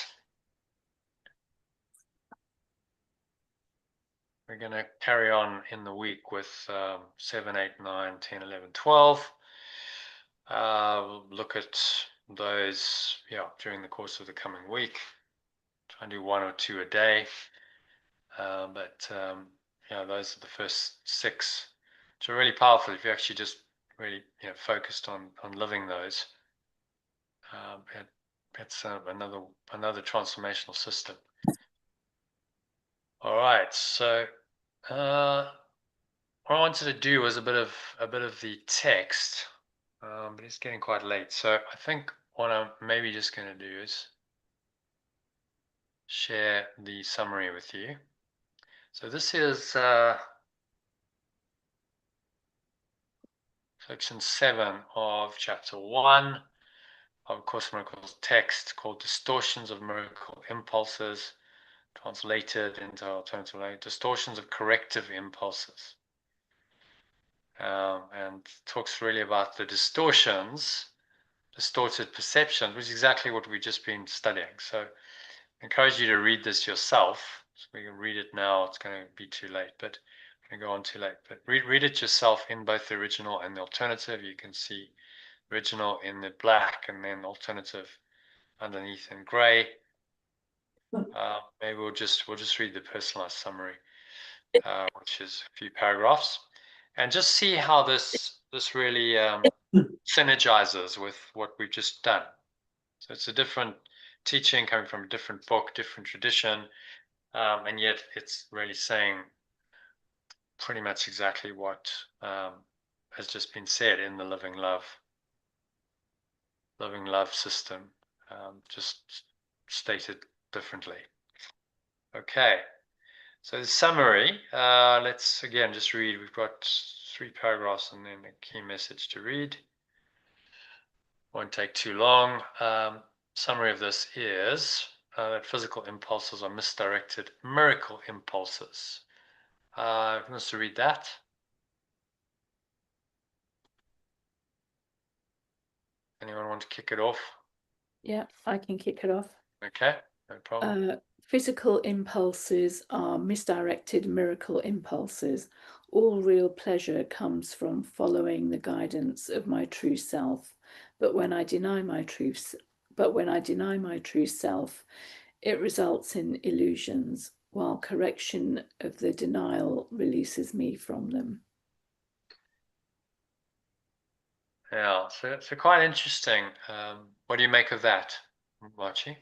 We're going to carry on in the week with 7, 8, 9, 10, 11, 12. We'll look at those during the course of the coming week. Try and do 1 or 2 a day. Those are the first 6, which are really powerful if you actually just really focused on living those. It's another transformational system. All right, so what I wanted to do was a bit of the text, but it's getting quite late. So I think what I'm maybe just going to do is share the summary with you. So this is section 7 of chapter 1 of Course in Miracles text called Distortions of Miracle Impulses, translated into alternative language, Distortions of Corrective Impulses. And talks really about the distortions, distorted perceptions, which is exactly what we've just been studying. So I encourage you to read this yourself. So we can read it now. It's going to be too late, but I'm going to go on too late. But read it yourself in both the original and the alternative. You can see original in the black and then alternative underneath in gray. Maybe we'll just read the personalized summary, which is a few paragraphs, and just see how this really synergizes with what we've just done. So it's a different teaching coming from a different book, different tradition, and yet it's really saying pretty much exactly what has just been said in the living love system, just stated differently. Okay, so the summary, let's again just read. We've got 3 paragraphs and then a key message to read. Won't take too long. Summary of this is that physical impulses are misdirected miracle impulses. Who wants to read that? Anyone want to kick it off? Yeah, I can kick it off. Okay, no problem. Physical impulses are misdirected miracle impulses. All real pleasure comes from following the guidance of my true self. But when I deny my true self, it results in illusions, while correction of the denial releases me from them. Yeah, so quite interesting. What do you make of that, Marchi?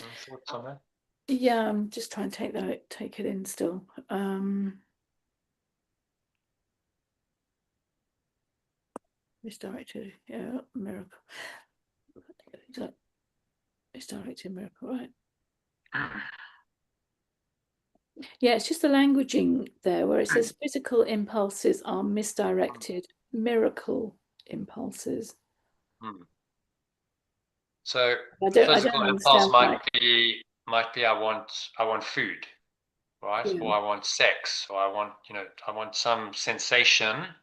Any thoughts on that? Yeah, I'm just trying to take it in still. Misdirected, yeah, miracle. Misdirected miracle, right? Yeah, it's just the languaging there where it says physical impulses are misdirected miracle impulses. So I the don't physical impulse understand might be I want food, right? Yeah. Or I want sex, or I want some sensation,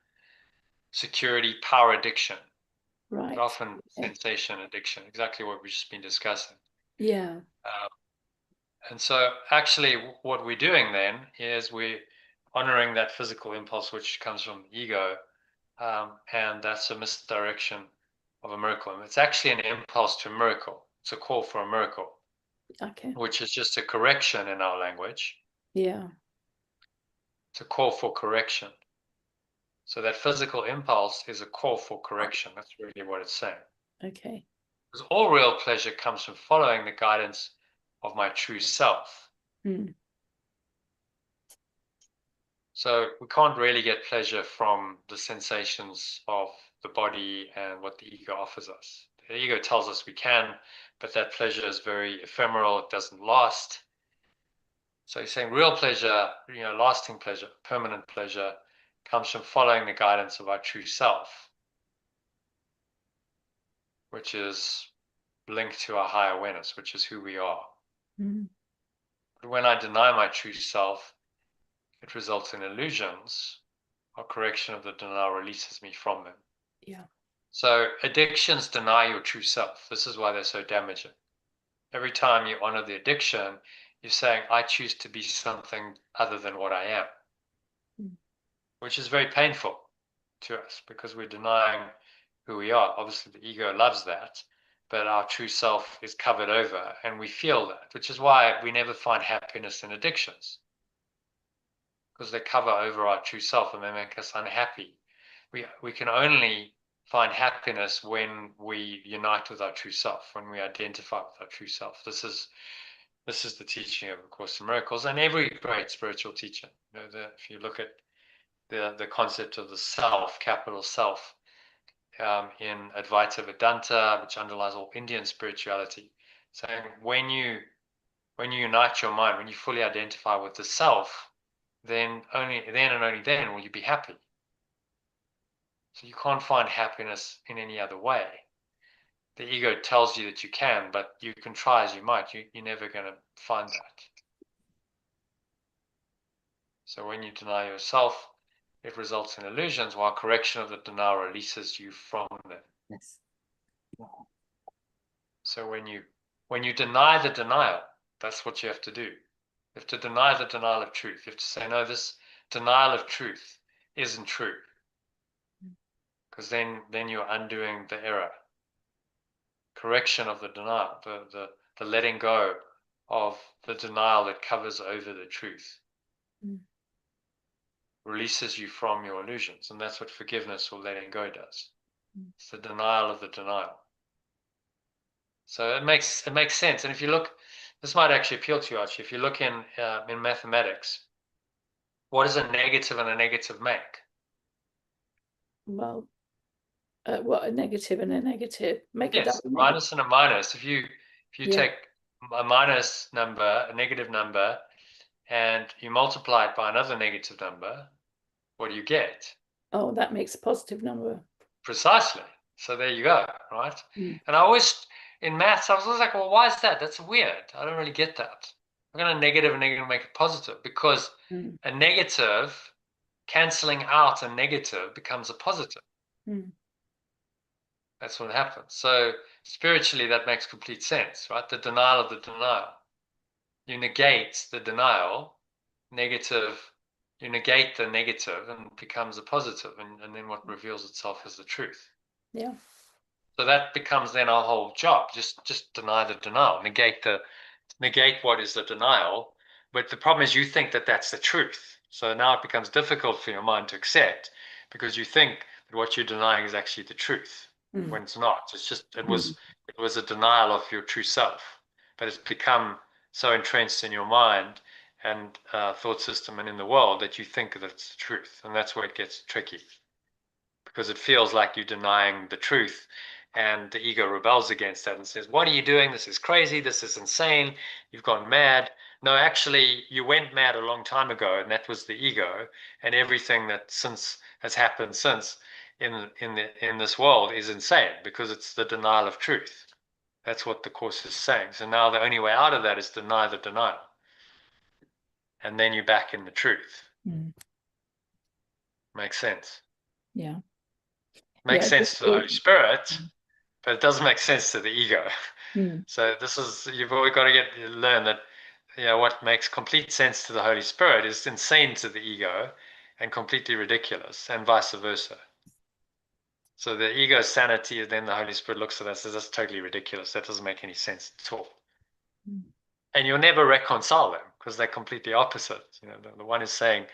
security, power addiction. Right. But often Okay. sensation addiction, exactly what we've just been discussing. Yeah. And so actually what we're doing then is we're honoring that physical impulse which comes from the ego, and that's a misdirection of a miracle. And it's actually an impulse to a miracle. It's a call for a miracle, Okay. which is just a correction in our language. Yeah. It's a call for correction. So that physical impulse is a call for correction. That's really what it's saying. Okay. Because all real pleasure comes from following the guidance of my true self. So we can't really get pleasure from the sensations of the body and what the ego offers us. The ego tells us we can, but that pleasure is very ephemeral. It doesn't last. So he's saying real pleasure, lasting pleasure, permanent pleasure, comes from following the guidance of our true self, which is linked to our higher awareness, which is who we are. But when I deny my true self, it results in illusions. Our correction of the denial releases me from them. Yeah. So addictions deny your true self. This is why they're so damaging. Every time you honor the addiction, you're saying, I choose to be something other than what I am, which is very painful to us because we're denying who we are. Obviously, the ego loves that, but our true self is covered over and we feel that, which is why we never find happiness in addictions, because they cover over our true self and they make us unhappy. We can only find happiness when we unite with our true self, when we identify with our true self. This is the teaching of A Course in Miracles and every great spiritual teacher. If you look at the concept of the self, capital self, in Advaita Vedanta, which underlies all Indian spirituality, saying when you unite your mind, when you fully identify with the self, then only then will you be happy. So you can't find happiness in any other way. The ego tells you that you can, but you can try as you might. You're never going to find that. So when you deny yourself, it results in illusions, while correction of the denial releases you from them. Yes. So when you deny the denial, that's what you have to do. You have to deny the denial of truth. You have to say, no, this denial of truth isn't true. Because then you're undoing the error. Correction of the denial, the letting go of the denial that covers over the truth. Releases you from your illusions. And that's what forgiveness or letting go does. It's the denial of the denial. So it makes sense. And if you look, this might actually appeal to you, Archie. If you look in mathematics, what does a negative and a negative make? Well, what a negative and a negative make a Yes, double a minus and a minus. If you Yeah. take a minus number, a negative number, and you multiply it by another negative number, what do you get? Oh, that makes a positive number. Precisely. So there you go, right? And I always, in maths, I was always like, well, why is that? That's weird. I don't really get that. I'm going to negative and negative make it positive, because a negative canceling out a negative becomes a positive. That's what happens. So spiritually, that makes complete sense, right? The denial of the denial. You negate the denial, negative, you negate the negative and it becomes a positive, and then what reveals itself is the truth. Yeah. So that becomes then our whole job. Just deny the denial, negate what is the denial. But the problem is you think that that's the truth. So now it becomes difficult for your mind to accept, because you think that what you're denying is actually the truth, when it's not. It's just it was a denial of your true self, but it's become so entrenched in your mind and thought system and in the world that you think that it's the truth, and that's where it gets tricky, because it feels like you're denying the truth, and the ego rebels against that and says, what are you doing? This is crazy. This is insane. You've gone mad. No, actually, you went mad a long time ago, and that was the ego, and everything that since has happened since in this world is insane, because it's the denial of truth. That's what the Course is saying. So now the only way out of that is deny the denial, and then you're back in the truth. Makes sense. Yeah. Makes sense to the Holy Spirit, but it doesn't make sense to the ego. So this is, you've always got to learn that, what makes complete sense to the Holy Spirit is insane to the ego and completely ridiculous, and vice versa. So the ego's sanity, then the Holy Spirit looks at us and says, that's totally ridiculous. That doesn't make any sense at all. And you'll never reconcile them, because they're completely opposite. The one is saying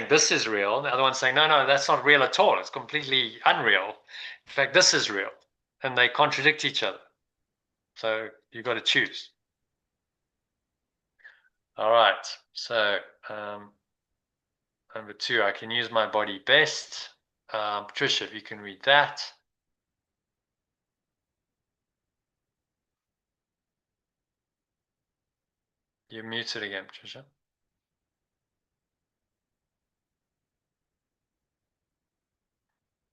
this is real, the other one's saying no, that's not real at all. It's completely unreal. In fact, this is real, and they contradict each other. So you've got to choose. All right. So number 2, I can use my body best. Patricia, if you can read that. You're muted again, Patricia.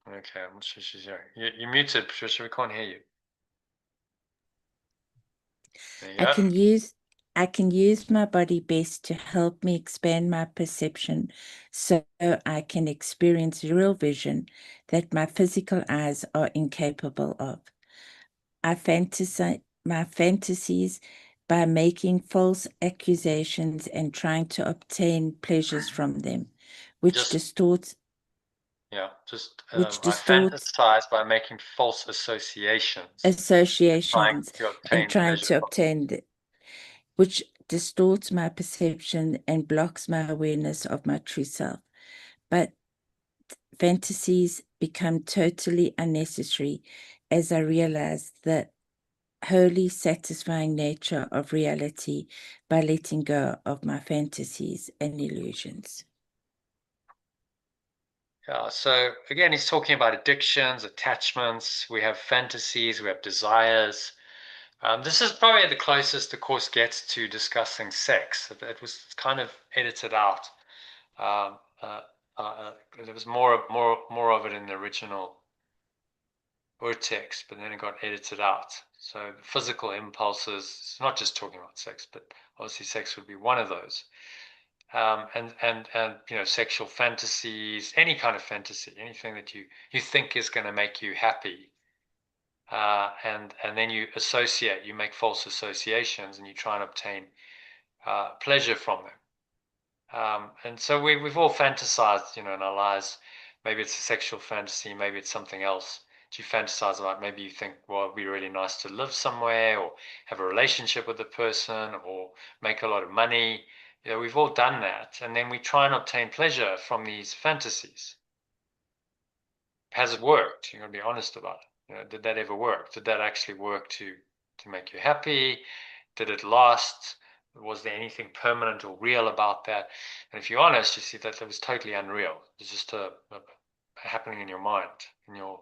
Okay, I'm not sure she's hearing. You're muted, Patricia. We can't hear you. There you go. I can use my body best to help me expand my perception, so I can experience real vision that my physical eyes are incapable of. I fantasize my fantasies by making false accusations and trying to obtain pleasures from them, which distorts. I distorts fantasize by making false associations and trying to obtain which distorts my perception and blocks my awareness of my true self. But fantasies become totally unnecessary as I realize the wholly satisfying nature of reality by letting go of my fantasies and illusions. Yeah, so again, he's talking about addictions, attachments. We have fantasies, we have desires. This is probably the closest the Course gets to discussing sex. It was kind of edited out. There was more of it in the original word text, but then it got edited out. So the physical impulses, it's not just talking about sex, but obviously sex would be one of those. And sexual fantasies, any kind of fantasy, anything that you think is going to make you happy, and then you make false associations, and you try and obtain pleasure from them. And so we've all fantasized, in our lives. Maybe it's a sexual fantasy, maybe it's something else that you fantasize about. Maybe you think, well, it'd be really nice to live somewhere, or have a relationship with a person, or make a lot of money. We've all done that, and then we try and obtain pleasure from these fantasies. Has it worked? You're going to be honest about it. Did that ever work? Did that actually work to make you happy? Did it last? Was there anything permanent or real about that? And if you're honest, you see that it was totally unreal. It's just a happening in your mind, in your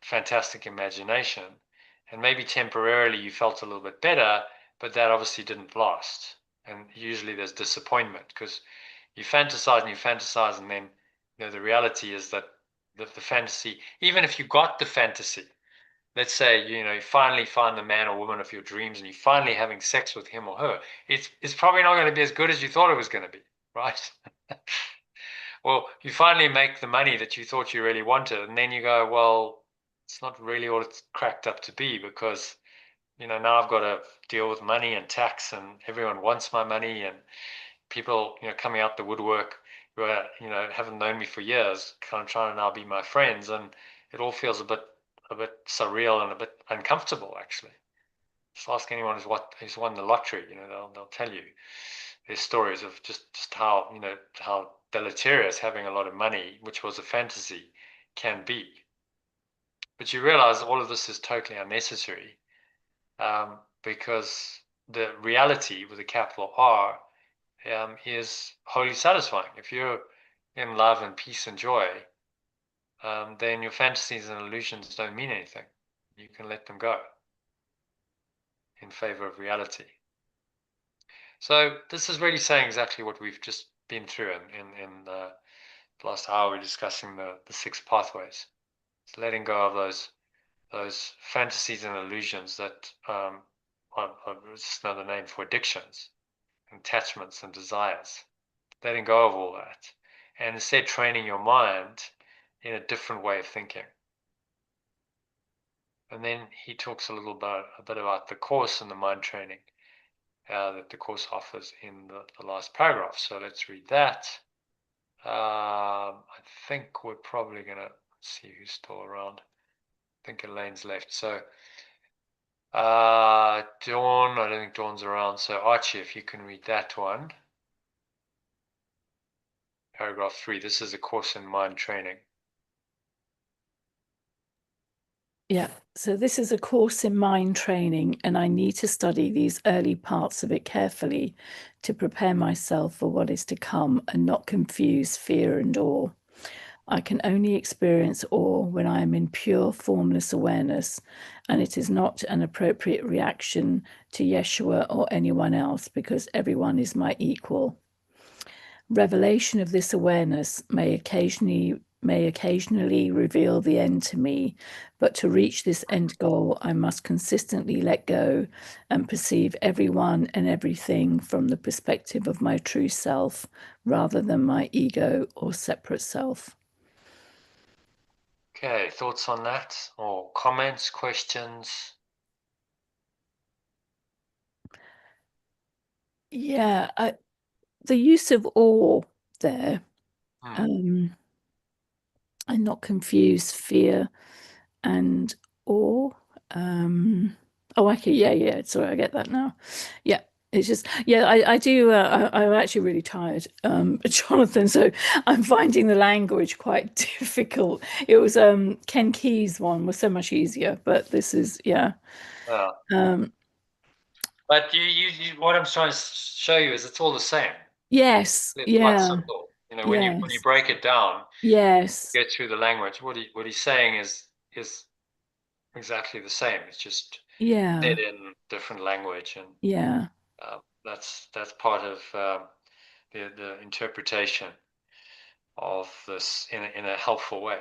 fantastic imagination. And maybe temporarily you felt a little bit better, but that obviously didn't last. And usually there's disappointment, because you fantasize and then the reality is that the fantasy, even if you got the fantasy, let's say you finally find the man or woman of your dreams, and you're finally having sex with him or her, it's probably not going to be as good as you thought it was going to be, right? Well, you finally make the money that you thought you really wanted, and then you go, well, it's not really what it's cracked up to be, because now I've got to deal with money and tax, and everyone wants my money, and people coming out the woodwork who haven't known me for years, kind of trying to now be my friends, and it all feels a bit surreal and a bit uncomfortable, actually. Just ask anyone who's won the lottery. They'll tell you their stories of just how how deleterious having a lot of money, which was a fantasy, can be. But you realize all of this is totally unnecessary, because the reality with a capital R is wholly satisfying. If you're in love and peace and joy, then your fantasies and illusions don't mean anything. You can let them go in favor of reality. So this is really saying exactly what we've just been through in last hour we're discussing the 6 pathways. So letting go of those fantasies and illusions that are just another name for addictions, attachments and desires. Letting go of all that, and instead training your mind in a different way of thinking. And then he talks a bit about the course and the mind training that the course offers in the last paragraph. So let's read that. I think we're probably going to see who's still around. I think Elaine's left. So Dawn, I don't think Dawn's around. So Archie, if you can read that one. Paragraph 3. This is a course in mind training. Yeah, so this is a course in mind training, and I need to study these early parts of it carefully to prepare myself for what is to come and not confuse fear and awe. I can only experience awe when I am in pure formless awareness, and it is not an appropriate reaction to Yeshua or anyone else because everyone is my equal. Revelation of this awareness may occasionally reveal the end to me, but to reach this end goal, I must consistently let go and perceive everyone and everything from the perspective of my true self rather than my ego or separate self. Okay, thoughts on that, or comments, questions? Yeah, the use of awe there, and not confuse fear and awe. Oh, okay, yeah. Sorry, I get that now. Yeah, it's just, yeah, I do. I'm actually really tired, Jonathan. So I'm finding the language quite difficult. It was Ken Key's one was so much easier, but this is, yeah. But what I'm trying to show you is it's all the same. Yes, It's quite yeah, simple. You know, when you break it down, yes, get through the language. What he's saying is exactly the same. It's just yeah, said in different language, and yeah, that's part of the interpretation of this in a helpful way.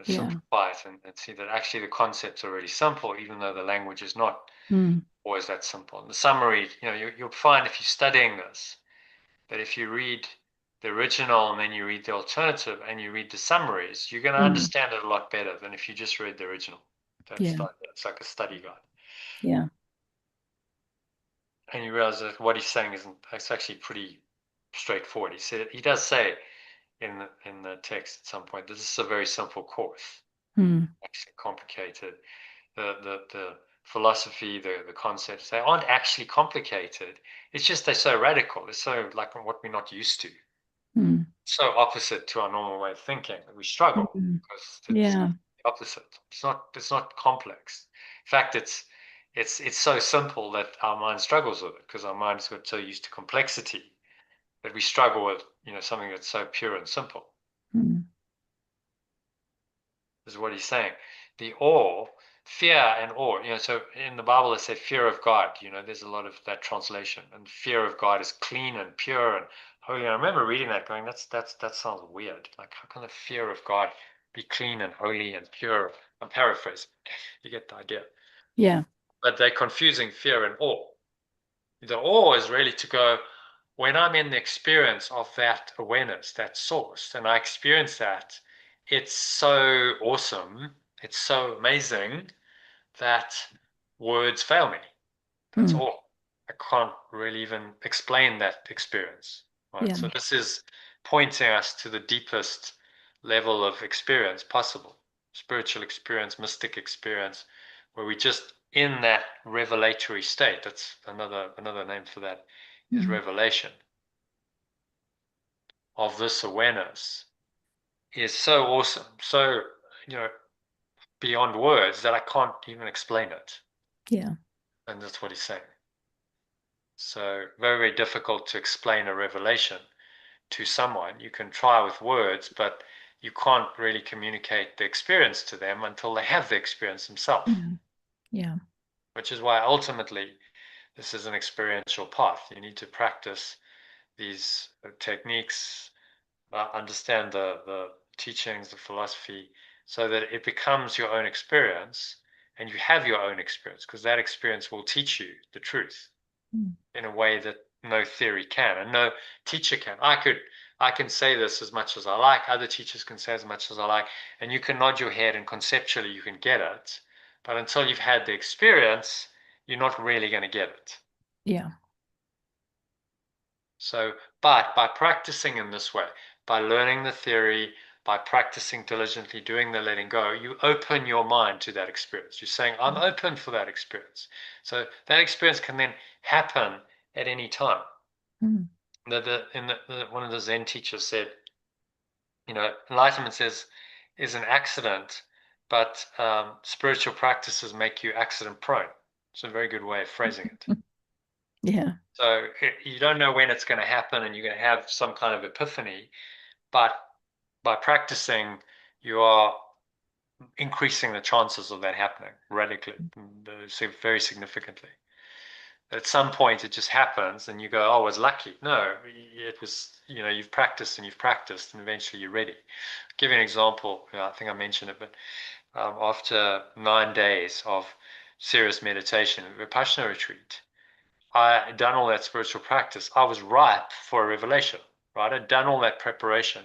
yeah. Simplify it and see that actually the concepts are really simple, even though the language is not always that simple. And the summary, you'll find if you're studying this, that if you read the original and then you read the alternative and you read the summaries, you're going to understand it a lot better than if you just read the original. It's like a study guide. Yeah. And you realize that what he's saying it's actually pretty straightforward. He does say in the text at some point, this is a very simple course. Actually complicated. The philosophy, the concepts, they aren't actually complicated. It's just they're so radical. They're so like what we're not used to. So opposite to our normal way of thinking that we struggle because it's the opposite. It's not complex. In fact, it's so simple that our mind struggles with it because our mind has got so used to complexity that we struggle with something that's so pure and simple. Is what he's saying. The awe, fear and awe, so in the Bible they say fear of God, there's a lot of that translation, and fear of God is clean and pure and holy. And I remember reading that going, that sounds weird. Like, how can the fear of God be clean and holy and pure? I'm paraphrasing. You get the idea. Yeah. But they're confusing fear and awe. The awe is really to go, when I'm in the experience of that awareness, that source, and I experience that, it's so awesome, it's so amazing that words fail me. That's all. I can't really even explain that experience. Right? Yeah. So this is pointing us to the deepest level of experience possible. Spiritual experience, mystic experience, where we just in that revelatory state. That's another name for that is revelation of this awareness is so awesome, so beyond words that I can't even explain it. Yeah. And that's what he's saying. So very, very difficult to explain a revelation to someone. You can try with words, but you can't really communicate the experience to them until they have the experience themselves. Yeah. Which is why ultimately this is an experiential path. You need to practice these techniques understand the teachings, the philosophy, so that it becomes your own experience, and you have your own experience, because that experience will teach you the truth in a way that no theory can, and no teacher can. I can say this as much as I like, other teachers can say as much as I like, and you can nod your head and conceptually you can get it, but until you've had the experience, you're not really going to get it. Yeah. So, but by practicing in this way, by learning the theory, by practicing diligently, doing the letting go, you open your mind to that experience. You're saying, I'm open for that experience. So that experience can then happen at any time. One of the Zen teachers said, enlightenment is an accident, but spiritual practices make you accident prone. It's a very good way of phrasing it. Yeah. So you don't know when it's going to happen, and you're going to have some kind of epiphany, but by practicing, you are increasing the chances of that happening radically, very significantally. At some point, it just happens, and you go, "Oh, I was lucky." No, it was, you've practiced and you've practiced, and eventually you're ready. I'll give you an example. I think I mentioned it, but after 9 days of serious meditation, Vipassana retreat, I had done all that spiritual practice. I was ripe for a revelation, right? I'd done all that preparation.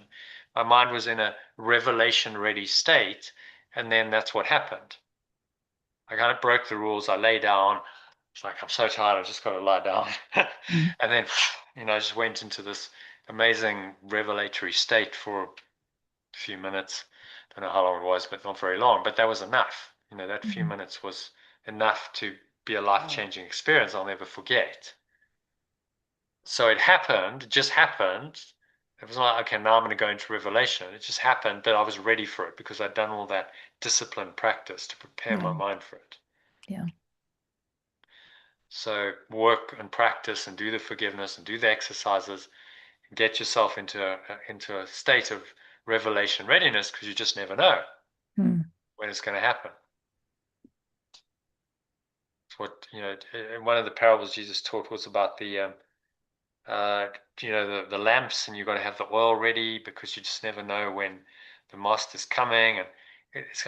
My mind was in a revelation ready state. And then that's what happened. I kind of broke the rules. I lay down. It's like, I'm so tired. I just got to lie down. And then, I just went into this amazing revelatory state for a few minutes. Don't know how long it was, but not very long. But that was enough. That few minutes was enough to be a life-changing experience I'll never forget. So it just happened. It was not like, okay, now I'm going to go into revelation. It just happened that I was ready for it because I'd done all that disciplined practice to prepare my mind for it. Yeah. So work and practice and do the forgiveness and do the exercises and get yourself into a state of revelation readiness, because you just never know when it's going to happen. It's what, one of the parables Jesus taught was about the the lamps, and you've got to have the oil ready because you just never know when the master's coming. And it's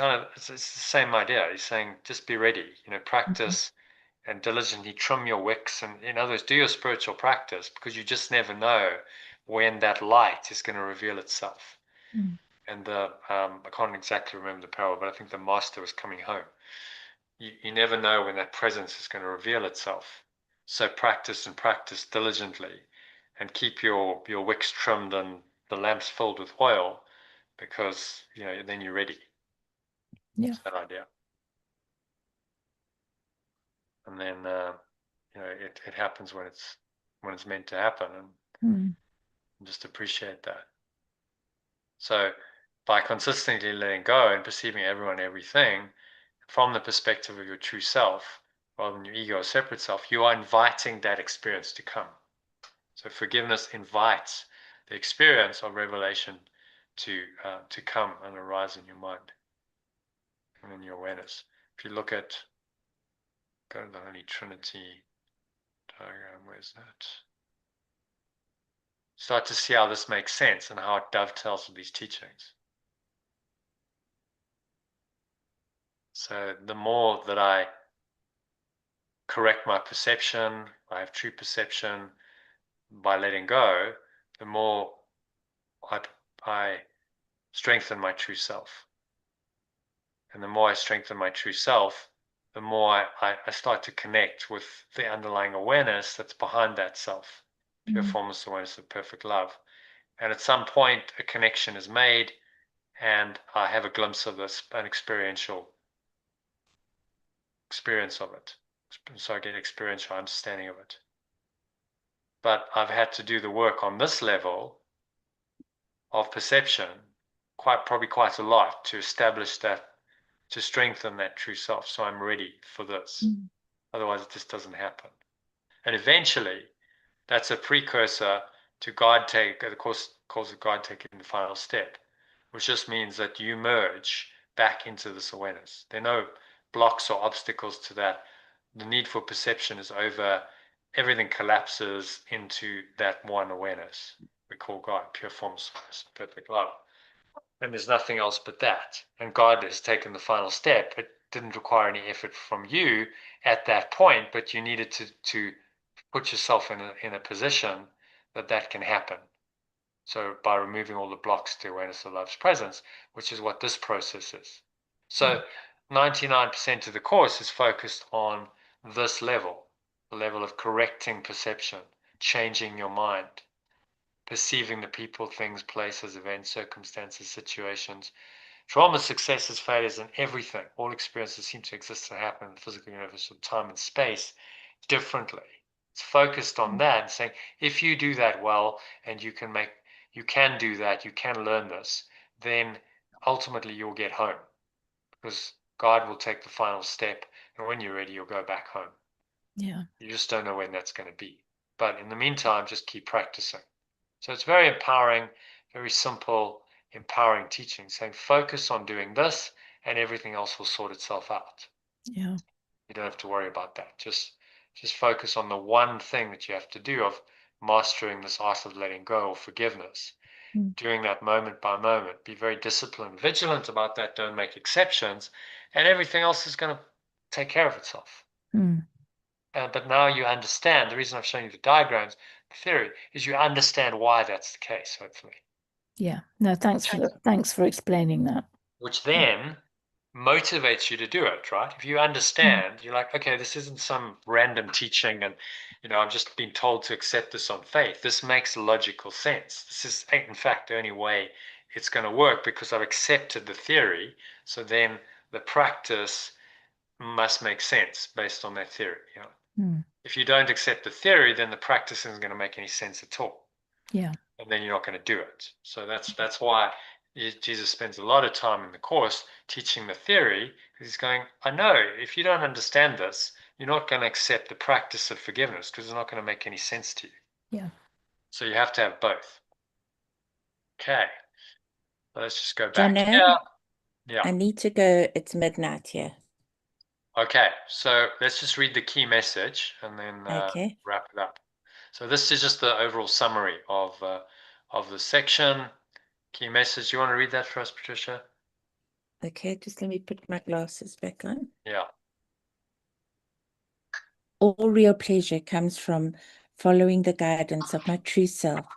the same idea. He's saying, just be ready, practice and diligently trim your wicks. And in other words, do your spiritual practice, because you just never know when that light is going to reveal itself. And I can't exactly remember the parable, but I think the master was coming home. You never know when that presence is going to reveal itself. So practice and practice diligently, and keep your wicks trimmed and the lamps filled with oil, because then you're ready. Yeah. That's that idea. And then it happens when it's meant to happen, and just appreciate that. So by consistently letting go and perceiving everyone, everything from the perspective of your true self, rather than your ego or separate self, you are inviting that experience to come. So forgiveness invites the experience of revelation to come and arise in your mind and in your awareness. If you go to the Holy Trinity diagram, where's that? Start to see how this makes sense and how it dovetails with these teachings. So the more that I correct my perception, I have true perception by letting go, the more I strengthen my true self. And the more I strengthen my true self, the more I start to connect with the underlying awareness that's behind that self, pure formless awareness of perfect love. And at some point, a connection is made, and I have a glimpse of this, an experiential experience of it. So I get experiential understanding of it. But I've had to do the work on this level of perception probably quite a lot to establish that, to strengthen that true self, so I'm ready for this. Otherwise it just doesn't happen. And eventually that's a precursor to the course calls it God taking the final step, which just means that you merge back into this awareness. There are no blocks or obstacles to that. The need for perception is over. Everything collapses into that one awareness. we call God, pure forms, perfect love. And there's nothing else but that. And God has taken the final step. It didn't require any effort from you at that point, but you needed to put yourself in a position that can happen. So by removing all the blocks to awareness of love's presence, which is what this process is. So 99% of the course is focused on this level, the level of correcting perception, changing your mind, perceiving the people, things, places, events, circumstances, situations, trauma, successes, failures, and everything. All experiences seem to exist and happen in the physical universe of time and space differently. It's focused on that and saying, if you do that well, and you can do that, you can learn this, then ultimately you'll get home, because God will take the final step, and when you're ready, you'll go back home. Yeah. You just don't know when that's going to be. But in the meantime, just keep practicing. So it's very empowering, very simple, empowering teaching, saying focus on doing this and everything else will sort itself out. Yeah. You don't have to worry about that. Just focus on the one thing that you have to do of mastering this art of letting go or forgiveness. Doing that moment by moment. Be very disciplined, vigilant about that. Don't make exceptions, and everything else is going to take care of itself. But now you understand. The reason I've shown you the diagrams, the theory, is you understand why that's the case, hopefully. Yeah. No, thanks for explaining that. Which then motivates you to do it, right? If you understand, you're like, okay, this isn't some random teaching and, I've just been told to accept this on faith. This makes logical sense. This is, in fact, the only way it's going to work, because I've accepted the theory. So then the practice must make sense based on that theory. If you don't accept the theory, then the practice isn't going to make any sense at all. Yeah. And then you're not going to do it. So that's why Jesus spends a lot of time in the course teaching the theory, because he's going, I know if you don't understand this, you're not going to accept the practice of forgiveness, because it's not going to make any sense to you. Yeah. So you have to have both. Okay. So let's just go back Jono, here. Yeah. I need to go. It's midnight here. Okay. So let's just read the key message and then Okay. wrap it up. So this is just the overall summary of the section. Key message. You want to read that for us, Patricia? Okay, just let me put my glasses back on. Yeah. All real pleasure comes from following the guidance of my true self.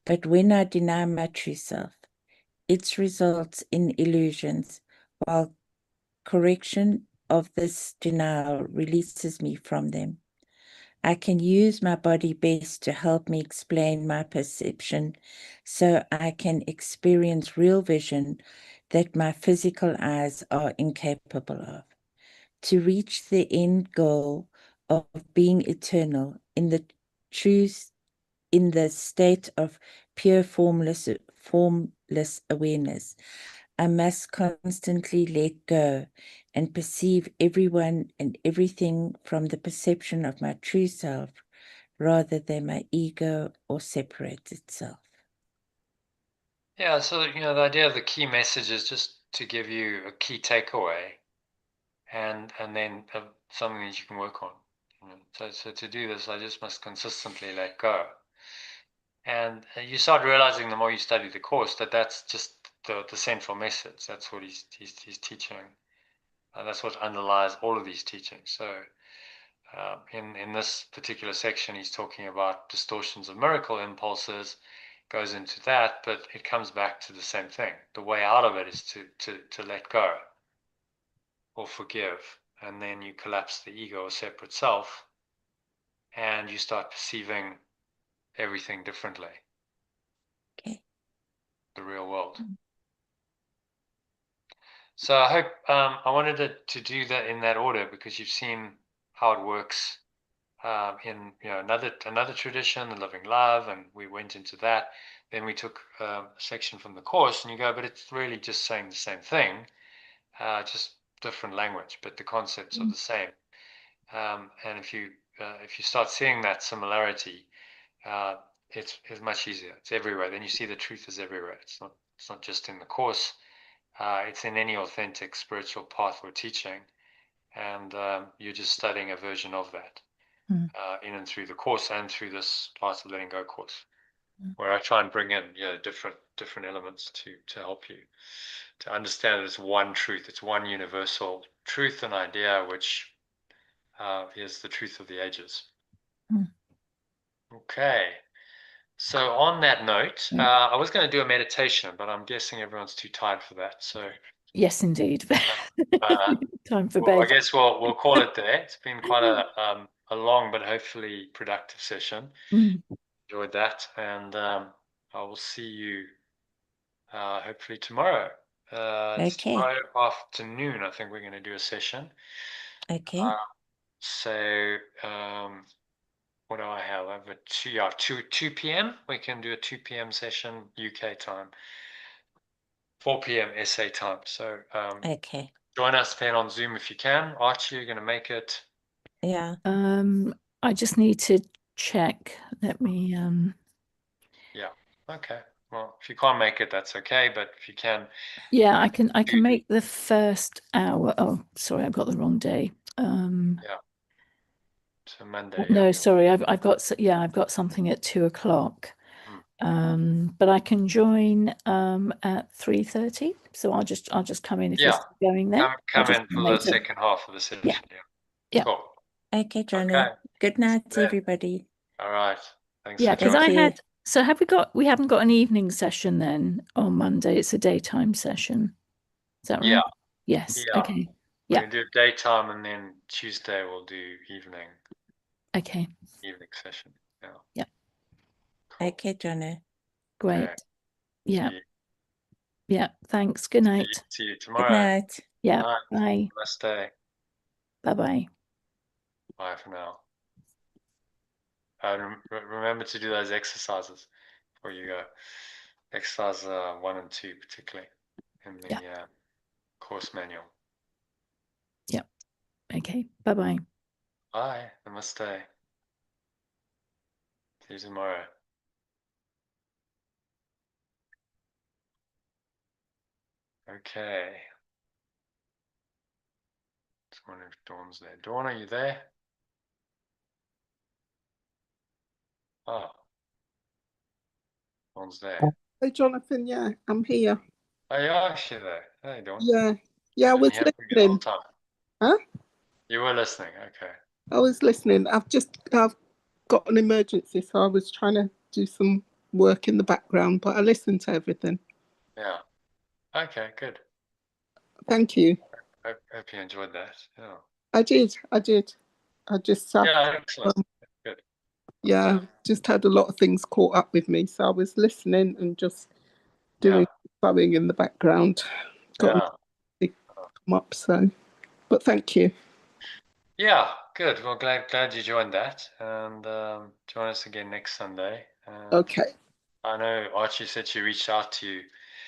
But when I deny my true self, it results in illusions, while correction of this denial releases me from them. I can use my body best to help me explain my perception, so I can experience real vision that my physical eyes are incapable of. To reach the end goal of being eternal in the state of pure formless awareness, I must constantly let go and perceive everyone and everything from the perception of my true self, rather than my ego or separate itself. Yeah, so the idea of the key message is just to give you a key takeaway, and then something that you can work on. So to do this, I just must consistently let go. And you start realizing the more you study the course that that's just the central message. That's what he's teaching. That's what underlies all of these teachings. So in this particular section, he's talking about distortions of miracle impulses, goes into that, but it comes back to the same thing. The way out of it is to let go or forgive, and then you collapse the ego or separate self, and you start perceiving everything differently. Okay. The real world. So I hope I wanted to do that in that order, because you've seen how it works in another tradition, the living love, and we went into that. Then we took a section from the course, and you go, but it's really just saying the same thing, just different language, but the concepts are the same. And if you start seeing that similarity, it's much easier. It's everywhere. Then you see the truth is everywhere. It's not just in the course. It's in any authentic spiritual path or teaching, and you're just studying a version of that in and through the course and through this Art of Letting Go course. where I try and bring in different elements to help you to understand that it's one truth, it's one universal truth and idea, which is the truth of the ages. Okay. So on that note, I was going to do a meditation, but I'm guessing everyone's too tired for that. So Yes, indeed. Time for well, I bed. guess we'll call it there. It's been quite a long but hopefully productive session. Enjoyed that, and I will see you hopefully tomorrow. It's Okay. tomorrow afternoon. I think we're going to do a session. Okay. So what do I have? I have a 2 p.m. We can do a 2 p.m. session UK time, 4 p.m. SA time. So Okay. join us then on Zoom if you can. Archie, you're going to make it. Yeah. I just need to check. Let me. Yeah. Okay. Well, if you can't make it, that's okay. But if you can, Yeah, I can make the first hour. Oh, sorry, I've got the wrong day. yeah. So Monday. No, Yeah. sorry, I've got something at 2:00. But I can join at 3:30. So I'll just come in if you're still going there. Come in for the second half of the session. Yeah. Cool. Okay, Johnny. Okay. Good night, everybody. All right. Thanks Yeah, for because joining. so we haven't got an evening session then on Monday. It's a daytime session. Is that right? Yeah. Yes. Yeah. Okay. We Yeah. can do daytime, and then Tuesday we'll do evening Okay. session. Yeah. Yeah. Cool. Okay, Johnny. Great. Okay. Yeah. See you. Yeah. Thanks. Good night. See you Good tomorrow. night. Yeah. Night. Bye. Namaste. Bye-bye. Bye for now. Remember to do those exercises before you go. Exercise 1 and 2 particularly in the course manual. Yeah. Okay. Bye-bye. Bye. Namaste. See you tomorrow. Okay. Just wondering if Dawn's there. Dawn, are you there? Oh. Dawn's there. Hey, Jonathan. Yeah, I'm here. Oh, you are actually there. Hey, Dawn. Yeah, I was listening. Huh? You were listening. Okay. I was listening. I've got an emergency, so I was trying to do some work in the background, but I listened to everything. Yeah. Okay, good. Thank you. Hope you enjoyed that. Yeah. I did. I just excellent. Good. Yeah, just had a lot of things caught up with me, so I was listening and just doing something in the background. Got to come up, so. But thank you. Yeah, good. Well, glad you joined that, and join us again next Sunday. Okay. I know Archie said she reached out to you.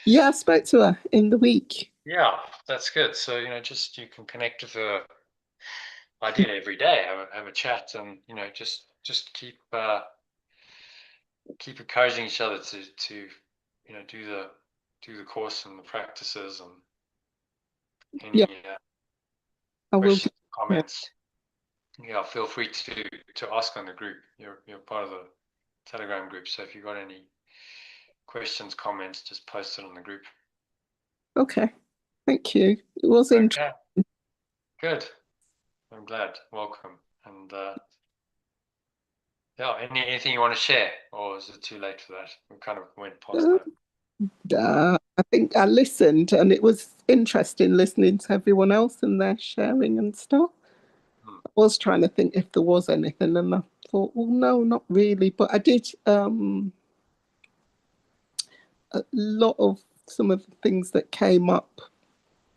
Yeah, I spoke to her in the week. Yeah, that's good. So just you can connect with her ideally every day, have a chat, and just keep encouraging each other to do the course and the practices and any questions, comments. Yeah, feel free to ask on the group. You're part of the Telegram group, so if you've got any questions, comments, just post it on the group. Okay, thank you. It was interesting. Good. I'm glad. Welcome. And anything you want to share, or is it too late for that? We kind of went past that. I think I listened, and it was interesting listening to everyone else and their sharing and stuff. I was trying to think if there was anything, and I thought, well, no, not really. But I did a lot of some of the things that came up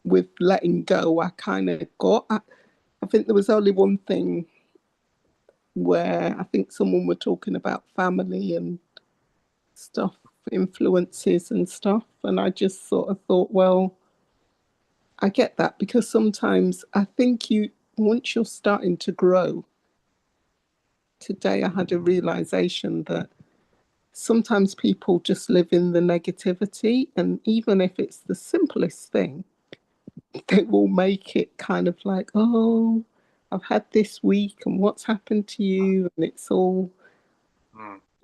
with letting go. I kind of got. I think there was only one thing where I think someone were talking about family and stuff, influences and stuff, and I just sort of thought, well, I get that, because sometimes I think once you're starting to grow, today I had a realization that sometimes people just live in the negativity, and even if it's the simplest thing, they will make it kind of like, oh, I've had this week and what's happened to you, and it's all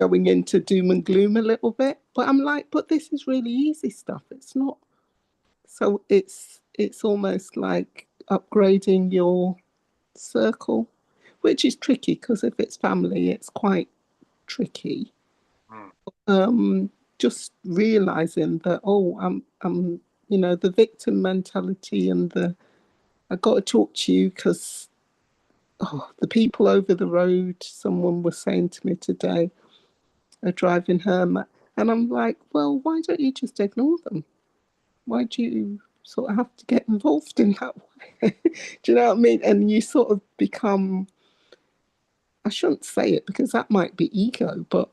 going into doom and gloom a little bit. But I'm like, but this is really easy stuff. It's not. So it's almost like upgrading your circle, which is tricky because if it's family, it's quite tricky. Just realizing that, oh, I'm the victim mentality and I got to talk to you because the people over the road, someone was saying to me today, are driving home, and I'm like, well, why don't you just ignore them? Why do you sort of have to get involved in that way? Do you know what I mean? And you sort of become, I shouldn't say it because that might be ego, but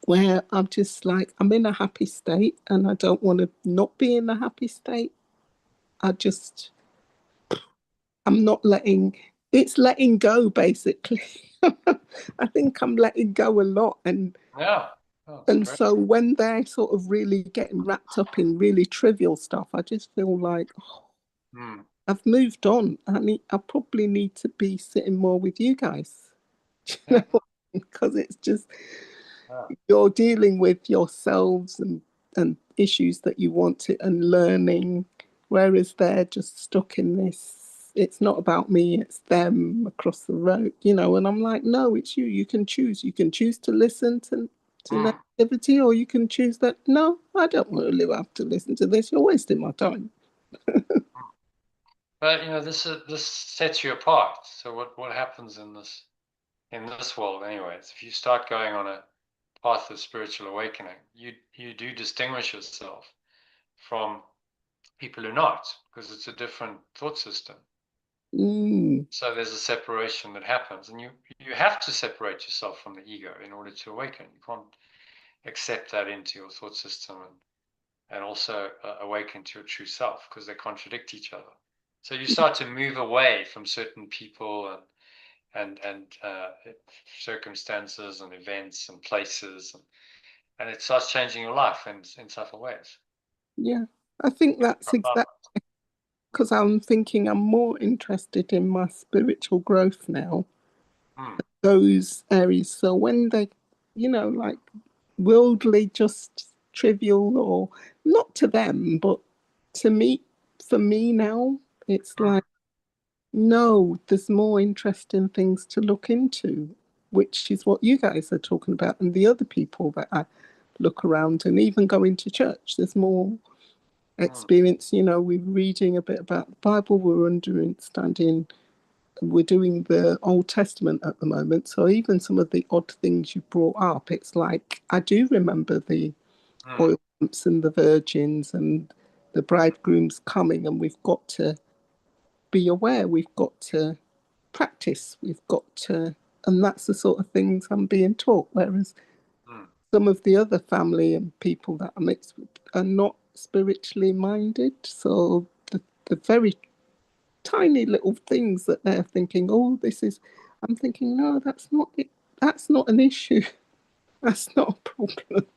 where I'm just like, I'm in a happy state and I don't want to not be in a happy state. I'm not it's letting go, basically. I think I'm letting go a lot. And so when they're sort of really getting wrapped up in really trivial stuff, I just feel like, I've moved on. I probably need to be sitting more with you guys. Because it's just, you're dealing with yourselves and issues that you want to, and learning, whereas they're just stuck in this, it's not about me, it's them across the road, and I'm like, no, it's you. You can choose to listen to negativity, or you can choose that, no, I don't want to have to listen to this, you're wasting my time. But this sets you apart. So what happens in this world anyways, if you start going on a path of spiritual awakening, you do distinguish yourself from people who are not, because it's a different thought system. So there's a separation that happens, and you have to separate yourself from the ego in order to awaken. You can't accept that into your thought system and also awaken to your true self, because they contradict each other. So you start to move away from certain people and circumstances and events and places, and it starts changing your life in subtle ways. Yeah, I think that's exactly, because I'm thinking I'm more interested in my spiritual growth now, those areas. So when they, like worldly, just trivial, or not to them, but to me, for me now, it's like, no, there's more interesting things to look into, which is what you guys are talking about, and the other people that I look around, and even going to church, there's more experience. We're reading a bit about the Bible, we're understanding, we're doing the Old Testament at the moment. So even some of the odd things you brought up, it's like, I do remember the oil lamps and the virgins and the bridegroom's coming, and we've got to be aware, we've got to practice, we've got to, and that's the sort of things I'm being taught. Whereas some of the other family and people that I'm mixed with are not spiritually minded. So the very tiny little things that they're thinking, oh, I'm thinking, no, that's not it. That's not an issue. That's not a problem.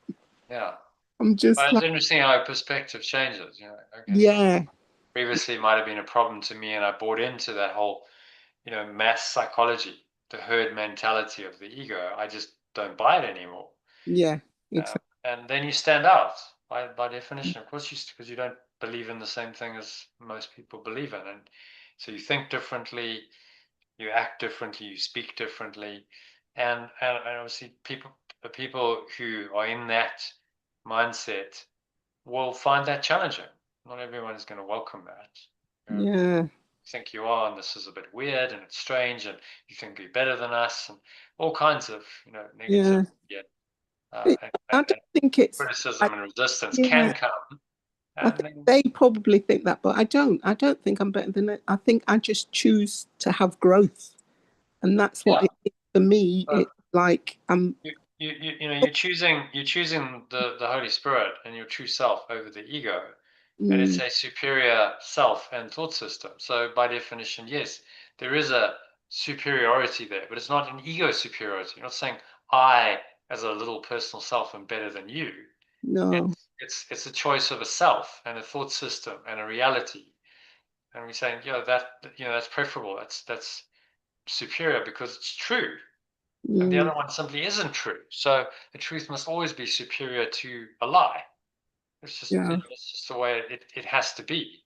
Yeah. I'm just It's interesting how perspective changes. Previously it might have been a problem to me, and I bought into that whole, mass psychology, the herd mentality of the ego. I just don't buy it anymore. Yeah, exactly. And then you stand out by definition, of course, because you don't believe in the same thing as most people believe in, and so you think differently, you act differently, you speak differently, and obviously the people who are in that mindset will find that challenging. Not everyone is going to welcome that. You think you are, and this is a bit weird, and it's strange, and you think you're better than us, and all kinds of negative. I don't think it's criticism and resistance can come. I think they probably think that, but I don't. I don't think I'm better than it. I think I just choose to have growth, and that's what it is for me. It's like you're choosing the Holy Spirit and your true self over the ego, and it's a superior self and thought system. So by definition, yes, there is a superiority there, but it's not an ego superiority. You're not saying I, as a little personal self, am better than you. No. It's a choice of a self and a thought system and a reality, and we're saying, that's preferable. That's superior because it's true. and the Mm, other one simply isn't true. So the truth must always be superior to a lie. It's just, yeah. it's just the way it has to be.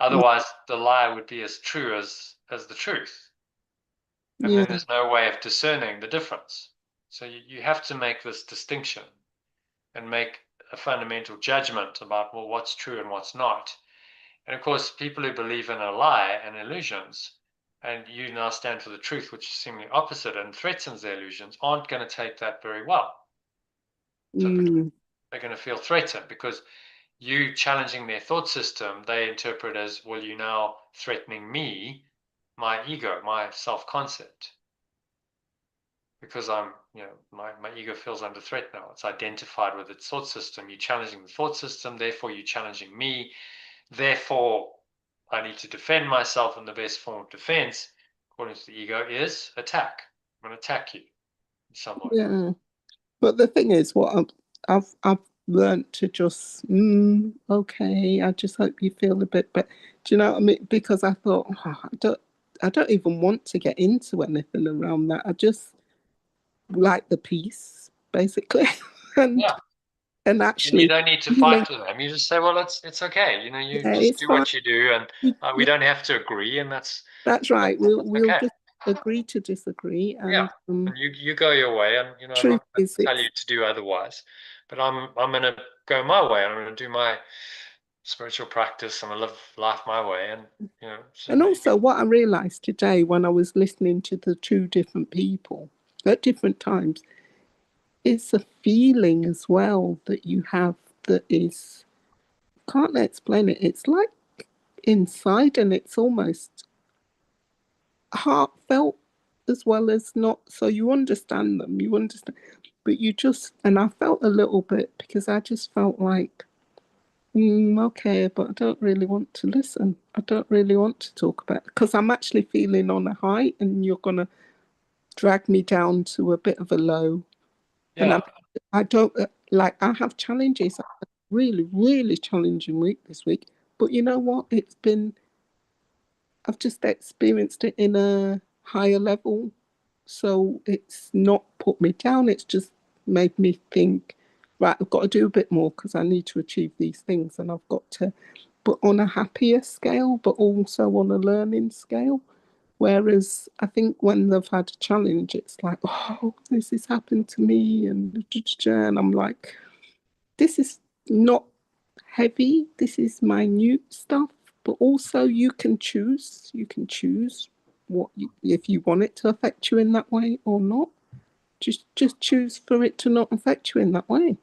Mm, Otherwise, the lie would be as true as the truth. And then yeah. there's no way of discerning the difference. So you have to make this distinction and make a fundamental judgment about, well, what's true and what's not. And of course, people who believe in a lie and illusions, and you now stand for the truth, which is seemingly opposite and threatens their illusions, aren't going to take that very well. Typically, Mm, they're going to feel threatened because you challenging their thought system, they interpret as, well, you're now threatening me, my ego, my self-concept. Because I'm, my ego feels under threat now. It's identified with its thought system. You're challenging the thought system, therefore you're challenging me. Therefore, I need to defend myself, and the best form of defense, according to the ego, is attack. I'm going to attack you in some way. yeah. But the thing is, what I've learned to just okay. I just hope you feel a bit better. Do you know what I mean? Because I thought I don't even want to get into anything around that. I just like the peace, basically, and Yeah. and And you actually don't need to feeling fight with them. You just say, well, it's okay. You yeah, just it's do fine. what you do, and we don't have to agree, and that's Right. We'll okay. just agree to disagree, Yeah. and And you go your way, and I'm truth not going is, to tell you to do otherwise. But I'm going to go my way. I'm going to do my spiritual practice. I'm going to live life my way, and so and also what I realized today when I was listening to the two different people at different times, it's a feeling as well that you have that is, can't explain it. It's like inside, and it's almost heartfelt as well as not. So you understand them, but you just, and I felt a little bit because I just felt like, okay, but I don't really want to listen. I don't really want to talk about it because I'm actually feeling on a high, and you're gonna drag me down to a bit of a low. And yeah. I don't like, I have challenges. I had a really, really challenging week this week. But you know what? I've just experienced it in a higher level. So it's not put me down. It's just made me think, right, I've got to do a bit more because I need to achieve these things. And I've got to, but on a happier scale, but also on a learning scale. Whereas I think when they've had a challenge, it's like, oh, this has happened to me. And I'm like, this is not heavy. This is minute stuff. But also you can choose. You can choose if you want it to affect you in that way or not. Just choose for it to not affect you in that way.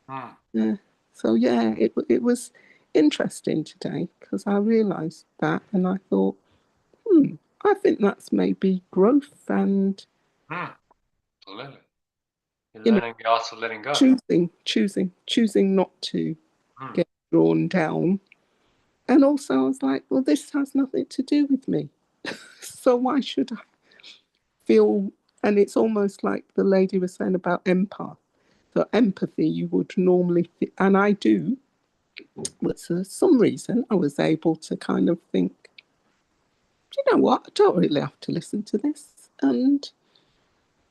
Hmm. Yeah. So yeah, it was interesting today because I realised that, and I thought, I think that's maybe growth and Absolutely. You're you know learning the art of letting go. choosing not to get drawn down. And also I was like, well, this has nothing to do with me. So why should I feel? And it's almost like the lady was saying about empath. So empathy, you would normally, and I do, but for some reason I was able to kind of think, do you know what? I don't really have to listen to this, and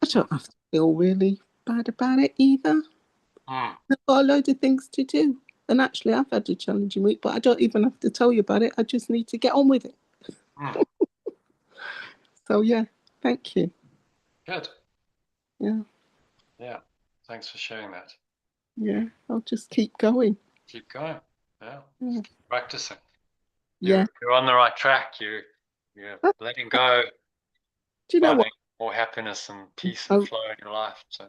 I don't have to feel really bad about it either. I've got a load of things to do. And actually, I've had a challenging week, but I don't even have to tell you about it. I just need to get on with it. So, yeah, thank you. Good. Yeah, Yeah. Thanks for sharing that. yeah, I'll just keep going. Keep going. Yeah. Yeah. Keep practicing. Yeah. You're on the right track. You're letting go, Do you know what? finding more happiness and peace I, and flow in your life. So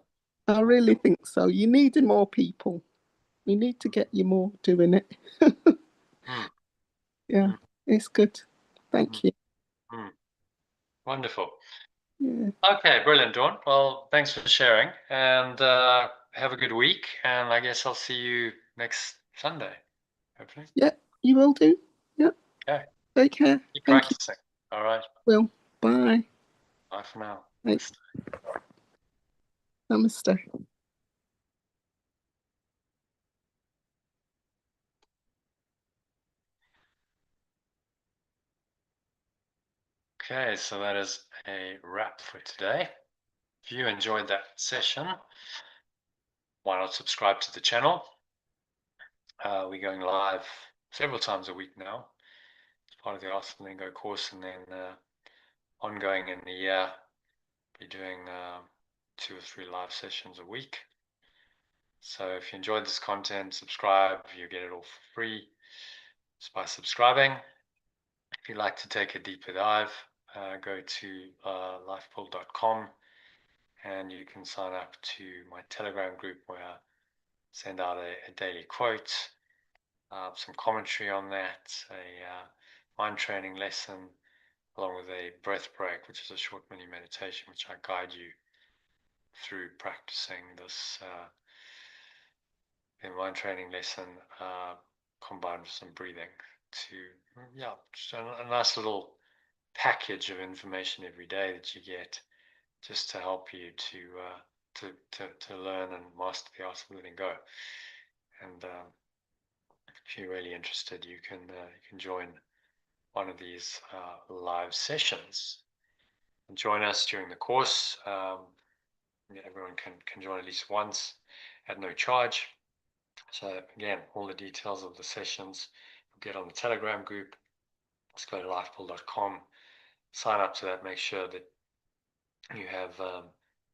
I really think so. You need more people. We need to get you more doing it. Yeah, it's good. Thank you. wonderful. Yeah. Okay, brilliant, Dawn. Well, thanks for sharing, and have a good week. And I guess I'll see you next Sunday, hopefully. Yeah, you will do. Yeah. Okay. Take care. Keep Thank you. practicing. All right. Will. Bye. Bye for now. Thanks. Namaste. Okay, so that is a wrap for today. If you enjoyed that session, why not subscribe to the channel? We're going live several times a week now. It's part of the Ask and Then Go course, and then ongoing in the year, be doing 2 or 3 live sessions a week. So if you enjoyed this content, subscribe. You get it all for free just by subscribing. If you'd like to take a deeper dive, go to lifepool.com and you can sign up to my Telegram group where I send out a daily quote, some commentary on that, a mind training lesson, along with a breath break, which is a short mini meditation, which I guide you through practicing this mind training lesson combined with some breathing to, just a nice little package of information every day that you get just to help you to learn and master the art of letting go. And if you're really interested, you can join one of these live sessions and join us during the course. Everyone can join at least once at no charge. So again, all the details of the sessions you'll get on the Telegram group. Just go to lifepool.com, sign up to that, make sure that you have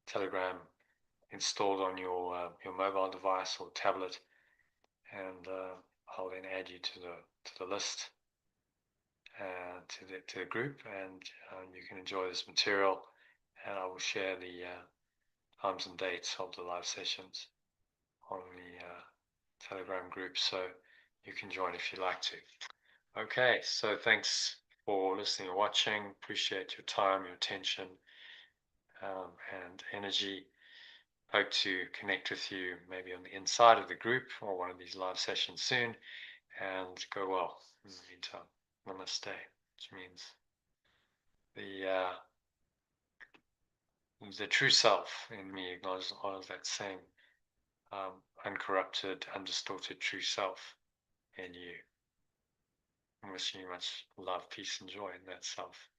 Telegram installed on your mobile device or tablet, and I'll then add you to the list, to the group, and you can enjoy this material, and I will share the times and dates of the live sessions on the Telegram group, so you can join if you'd like to. Okay, so thanks for listening and watching. Appreciate your time, your attention, and energy. Hope to connect with you maybe on the inside of the group or one of these live sessions soon, and go well in the meantime. Namaste, which means the true self in me acknowledges that same uncorrupted, undistorted true self in you. I'm wishing you much love, peace, and joy in that self.